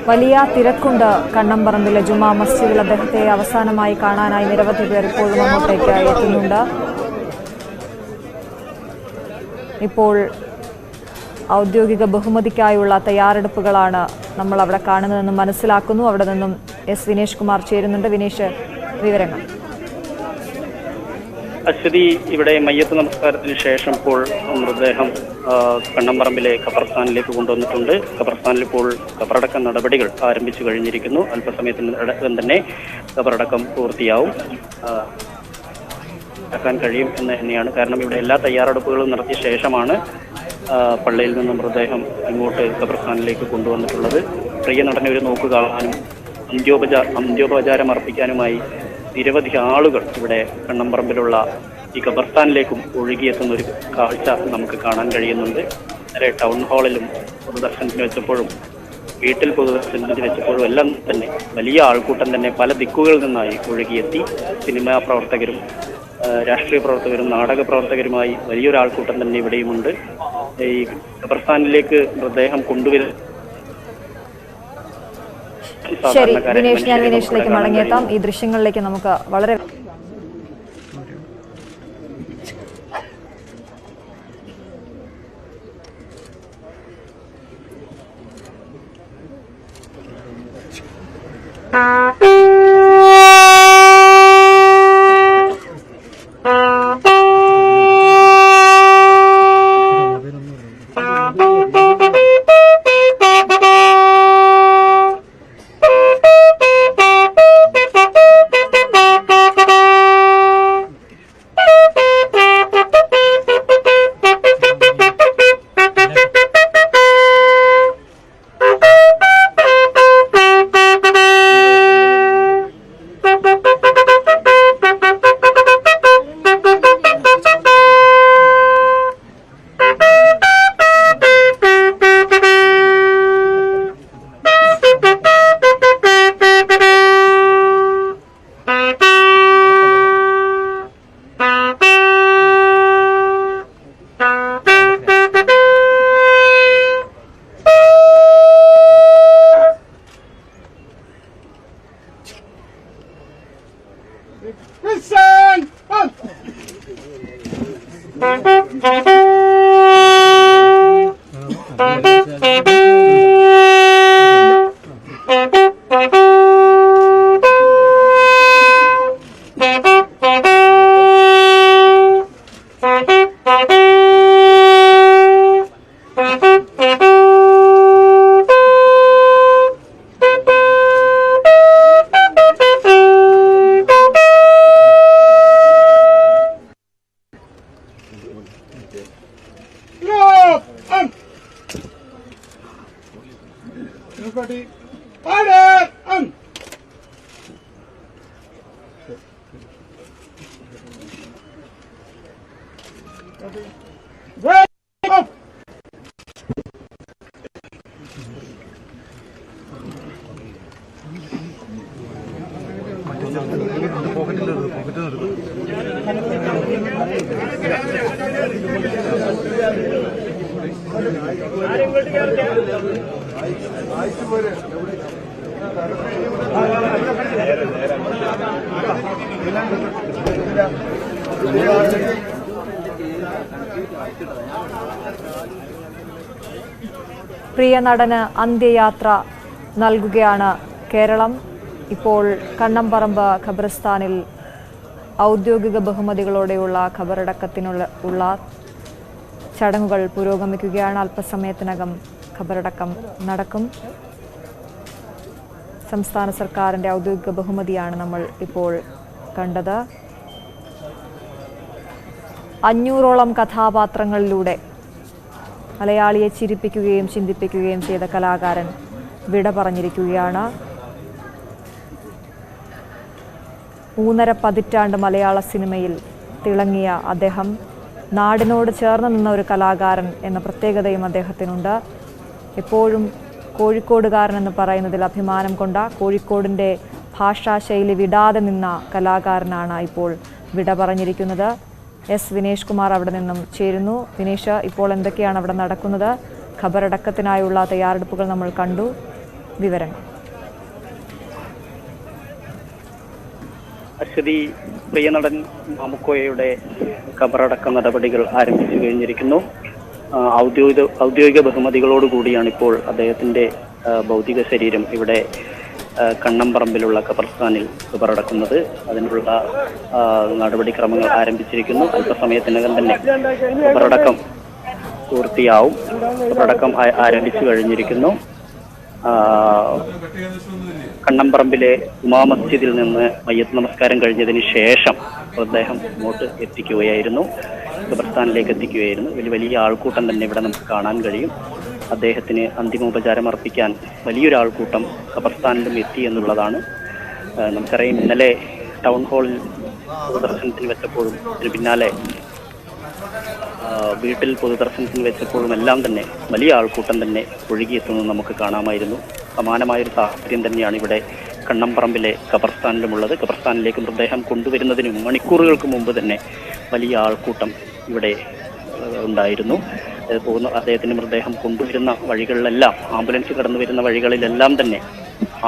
വലിയ തിരക്കുണ്ട് കണ്ണമ്പറമ്പിലെ ജുമാ മസ്ജിദിൽ. അദ്ദേഹത്തെ അവസാനമായി കാണാനായി നിരവധി പേർ ഇപ്പോഴും അങ്ങോട്ടേക്ക് എത്തുന്നുണ്ട്. ഇപ്പോൾ ഔദ്യോഗിക ബഹുമതിക്കായുള്ള തയ്യാറെടുപ്പുകളാണ് നമ്മൾ അവിടെ കാണുന്നതെന്ന് മനസ്സിലാക്കുന്നു. അവിടെ നിന്നും എസ് വിനേഷ് കുമാർ ചേരുന്നുണ്ട്. വിനേഷ്, വിവരങ്ങൾ. അശ്വതി, ഇവിടെ മയ്യത്ത് നമസ്കാരത്തിന് ശേഷം ഇപ്പോൾ മൃതദേഹം കണ്ണമ്പറമ്പിലെ ഖബർസ്ഥാനിലേക്ക് കൊണ്ടുവന്നിട്ടുണ്ട്. ഖബർസ്ഥാനിൽ ഇപ്പോൾ ഖബറടക്കം നടപടികൾ ആരംഭിച്ചു കഴിഞ്ഞിരിക്കുന്നു. അല്പസമയത്തിനകം തന്നെ ഖബറടക്കം പൂർത്തിയാവും ആക്കാൻ കഴിയും എന്ന് തന്നെയാണ്. കാരണം ഇവിടെ എല്ലാ തയ്യാറെടുപ്പുകളും നടത്തിയ ശേഷമാണ് പള്ളിയിൽ നിന്ന് മൃതദേഹം ഇങ്ങോട്ട് ഖബർസ്ഥാനിലേക്ക് കൊണ്ടുവന്നിട്ടുള്ളത്. പ്രിയ നടനെ ഒരു നോക്ക് കാണാനും അന്ത്യോപചാരം അർപ്പിക്കാനുമായി നിരവധി ആളുകൾ ഇവിടെ കണ്ണമ്പറമ്പിലുള്ള ഈ ഖബർസ്ഥാനിലേക്കും ഒഴുകിയെത്തുന്ന ഒരു കാഴ്ച നമുക്ക് കാണാൻ കഴിയുന്നുണ്ട്. നേരെ ടൗൺ ഹാളിലും പൊതുദർശനത്തിന് വെച്ചപ്പോഴും വീട്ടിൽ പൊതുദർശനത്തിന് വെച്ചപ്പോഴും എല്ലാം തന്നെ വലിയ ആൾക്കൂട്ടം തന്നെ പല ദിക്കുകളിൽ നിന്നായി ഒഴുകിയെത്തി. സിനിമാ പ്രവർത്തകരും രാഷ്ട്രീയ പ്രവർത്തകരും നാടക പ്രവർത്തകരുമായി വലിയൊരു ആൾക്കൂട്ടം തന്നെ ഇവിടെയുമുണ്ട്. ഈ ഖബർസ്ഥാനിലേക്ക് മൃതദേഹം കൊണ്ടുവരുന്ന ശരി വിനേഷ്, ഞാൻ വിനേഷിലേക്ക് മടങ്ങിയെത്താം. ഈ ദൃശ്യങ്ങളിലേക്ക് നമുക്ക് വളരെ പ്രിയ നടന് അന്ത്യയാത്ര നൽകുകയാണ് കേരളം. ഇപ്പോൾ കണ്ണമ്പറമ്പ് ഖബർസ്ഥാനിൽ ഔദ്യോഗിക ബഹുമതികളോടെയുള്ള ഖബറടക്കത്തിനുള്ള ചടങ്ങുകൾ പുരോഗമിക്കുകയാണ്. അല്പസമയത്തിനകം ഖബറടക്കം നടക്കും. സംസ്ഥാന സർക്കാരിൻ്റെ ഔദ്യോഗിക ബഹുമതിയാണ് നമ്മൾ ഇപ്പോൾ കണ്ടത്. 500ഓളം കഥാപാത്രങ്ങളിലൂടെ മലയാളിയെ ചിരിപ്പിക്കുകയും ചിന്തിപ്പിക്കുകയും ചെയ്ത കലാകാരൻ വിട പറഞ്ഞിരിക്കുകയാണ്. 3.5 പതിറ്റാണ്ട് മലയാള സിനിമയിൽ തിളങ്ങിയ അദ്ദേഹം നാടിനോട് ചേർന്ന് നിന്ന ഒരു കലാകാരൻ എന്ന പ്രത്യേകതയും അദ്ദേഹത്തിനുണ്ട്. എപ്പോഴും കോഴിക്കോടുകാരൻ എന്ന് പറയുന്നതിൽ അഭിമാനം കൊണ്ട, കോഴിക്കോടിൻ്റെ ഭാഷാശൈലി വിടാതെ നിന്ന കലാകാരനാണ് ഇപ്പോൾ വിട പറഞ്ഞിരിക്കുന്നത്. എസ് വിനേഷ് കുമാർ അവിടെ നിന്നും ചേരുന്നു. വിനേഷ്, ഇപ്പോൾ എന്തൊക്കെയാണ് അവിടെ നടക്കുന്നത്? ഖബറടക്കത്തിനായുള്ള തയ്യാറെടുപ്പുകൾ നമ്മൾ കണ്ടു. വിവരങ്ങൾ. അശ്വതി, പ്രിയനടൻ മാമുക്കോയയുടെ ഖബറടക്ക നടപടികൾ ആരംഭിച്ചു കഴിഞ്ഞിരിക്കുന്നു. ഔദ്യോഗിക ബഹുമതികളോടുകൂടിയാണ് ഇപ്പോൾ അദ്ദേഹത്തിന്റെ ഭൗതിക ശരീരം ഇവിടെ കണ്ണംപറമ്പിലുള്ള ഖബർസ്ഥാനിൽ ഖബറടക്കുന്നത്. അതിനുള്ള നടപടിക്രമങ്ങൾ ആരംഭിച്ചിരിക്കുന്നു. അല്പസമയത്തിനകം തന്നെ ഖബറടക്കം പൂർത്തിയാവും. ഖബറടക്കം ആരംഭിച്ചു കഴിഞ്ഞിരിക്കുന്നു. കണ്ണംപറമ്പിലെ ഉമാ മസ്ജിദിൽ നിന്ന് മയ്യത്ത് നമസ്കാരം കഴിഞ്ഞതിന് ശേഷം മൃതദേഹം ഇങ്ങോട്ട് എത്തിക്കുകയായിരുന്നു, ഖബർസ്ഥാനിലേക്ക് എത്തിക്കുകയായിരുന്നു. വലിയ ആൾക്കൂട്ടം തന്നെ ഇവിടെ നമുക്ക് കാണാൻ കഴിയും. അദ്ദേഹത്തിന് അന്തിമോപചാരം അർപ്പിക്കാൻ വലിയൊരു ആൾക്കൂട്ടം ഖബർസ്ഥാനിലും എത്തി എന്നുള്ളതാണ്. നമുക്കറിയാം, ഇന്നലെ ടൗൺ ഹാളിൽ പൊതുദർശനത്തിന് വെച്ചപ്പോഴും ഇതിന് പിന്നാലെ വീട്ടിൽ പൊതുദർശനത്തിന് വെച്ചപ്പോഴും എല്ലാം തന്നെ വലിയ ആൾക്കൂട്ടം തന്നെ ഒഴുകിയെത്തുന്നത് നമുക്ക് കാണാമായിരുന്നു. സമാനമായൊരു സാഹചര്യം തന്നെയാണ് ഇവിടെ കണ്ണംപറമ്പിലെ ഖബർസ്ഥാനിലുമുള്ളത്. ഖബർസ്ഥാനിലേക്ക് മൃതദേഹം കൊണ്ടുവരുന്നതിന് മണിക്കൂറുകൾക്ക് മുമ്പ് തന്നെ വലിയ ആൾക്കൂട്ടം ഇവിടെ ഉണ്ടായിരുന്നു. അദ്ദേഹത്തിന്റെ മൃതദേഹം കൊണ്ടുവരുന്ന വഴികളിലെല്ലാം, ആംബുലൻസ് കടന്നു വരുന്ന വഴികളിലെല്ലാം തന്നെ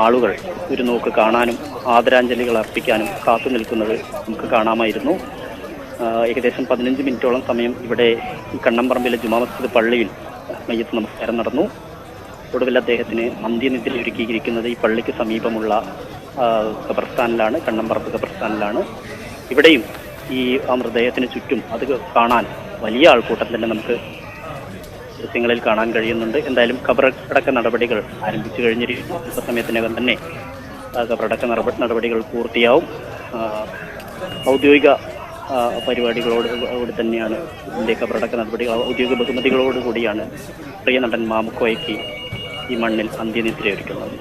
ആളുകൾ ഒരു നോക്ക് കാണാനും ആദരാഞ്ജലികൾ അർപ്പിക്കാനും കാത്തു നിൽക്കുന്നത് നമുക്ക് കാണാമായിരുന്നു. ഏകദേശം 15 മിനിറ്റോളം സമയം ഇവിടെ ഈ കണ്ണംപറമ്പിലെ ജുമാ മസ്ജിദ് പള്ളിയിൽ മയ്യത്ത് നമസ്കാരം നടന്നു. ഒടുവിൽ അദ്ദേഹത്തിന് അന്ത്യനിദ്ര ഒരുക്കിയിരിക്കുന്നത് ഈ പള്ളിക്ക് സമീപമുള്ള ഖബർസ്ഥാനിലാണ്, കണ്ണംപറമ്പ് ഖബർസ്ഥാനിലാണ്. ഇവിടെയും ഈ മൃതദേഹത്തിന് ചുറ്റും അത് കാണാൻ വലിയ ആൾക്കൂട്ടം തന്നെ നമുക്ക് ദൃശ്യങ്ങളിൽ കാണാൻ കഴിയുന്നുണ്ട്. എന്തായാലും ഖബറടക്ക നടപടികൾ ആരംഭിച്ചു കഴിഞ്ഞിരിക്കുന്നു. സമയത്തിനകം തന്നെ ഖബറടക്ക നടപടികൾ പൂർത്തിയാവും. ഔദ്യോഗിക പരിപാടികളോട് തന്നെയാണ് ഇതിൻ്റെ ഖബറടക്ക നടപടികൾ. ഔദ്യോഗിക ബഹുമതികളോടുകൂടിയാണ് പ്രിയ നടൻ മാമുക്കോയ്ക്ക് ഈ മണ്ണിൽ അന്ത്യനിദ്ര ഒരുക്കുന്നത്.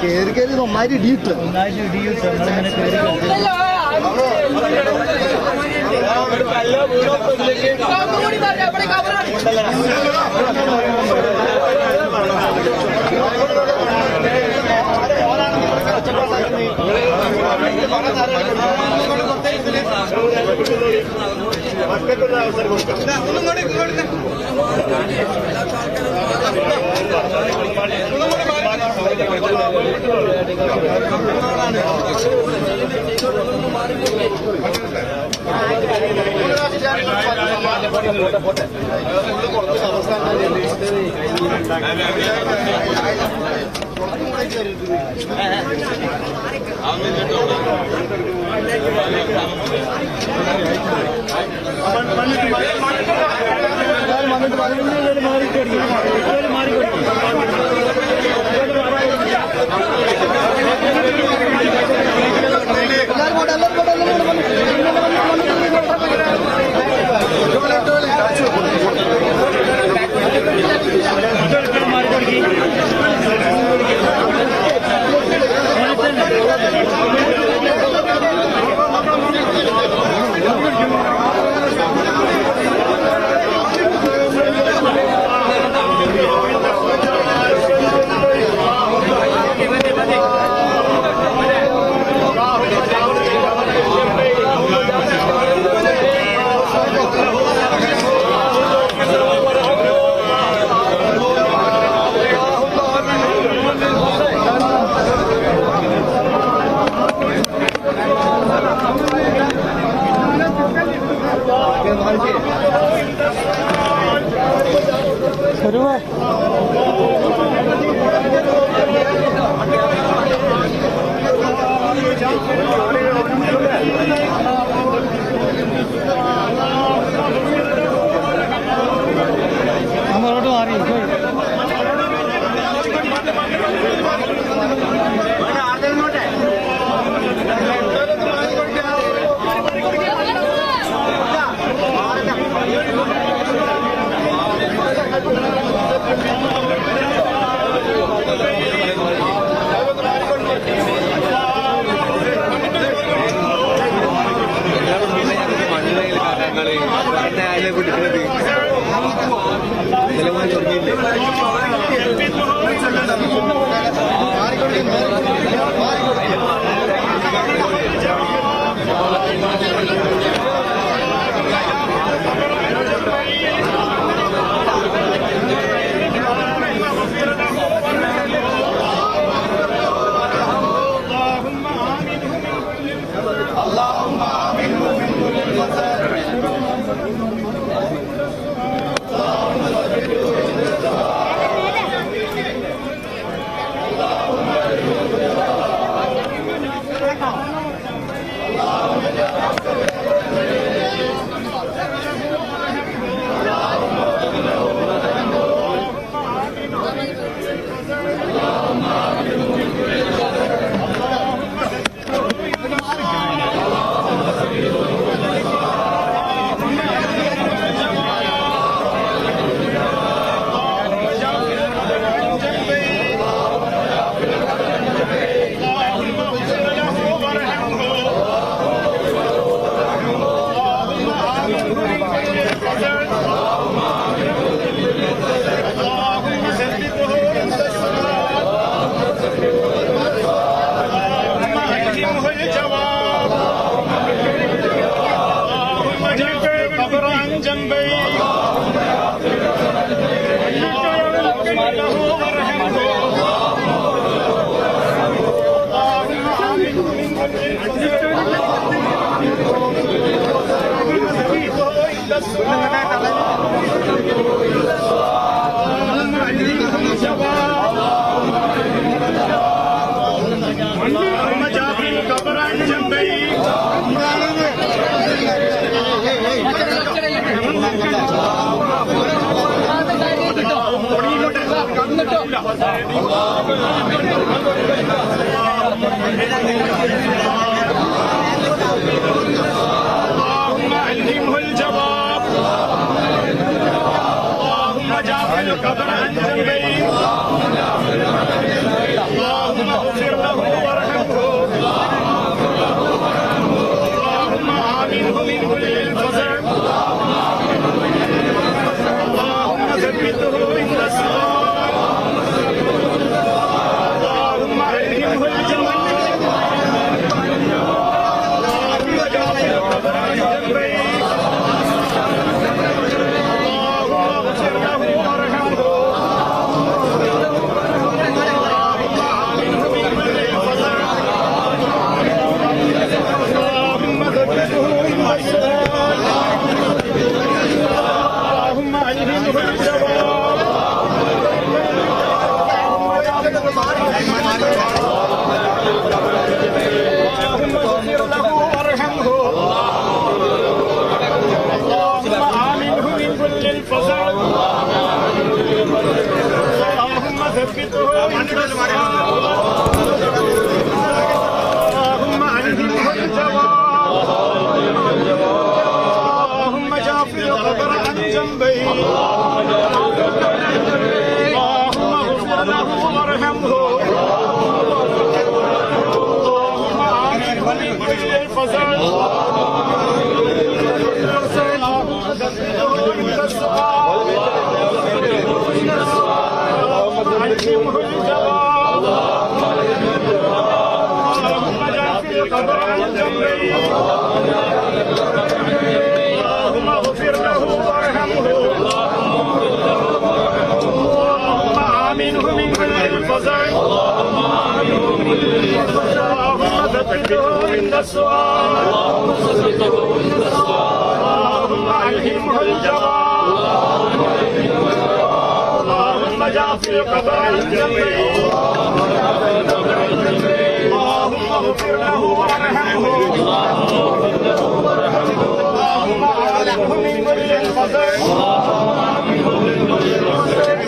കേറി ഒന്നായിട്ട് ഇടിയിട്ട് നിങ്ങളിങ്ങനെ നമ്മളോട്ട് മാറി اللهم علمه الجواب درجة في قبر الجنة اللهم اغفر له وارحمه اللهم اعلمه من كل الخطر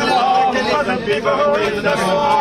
اللهم ثبته عند السؤال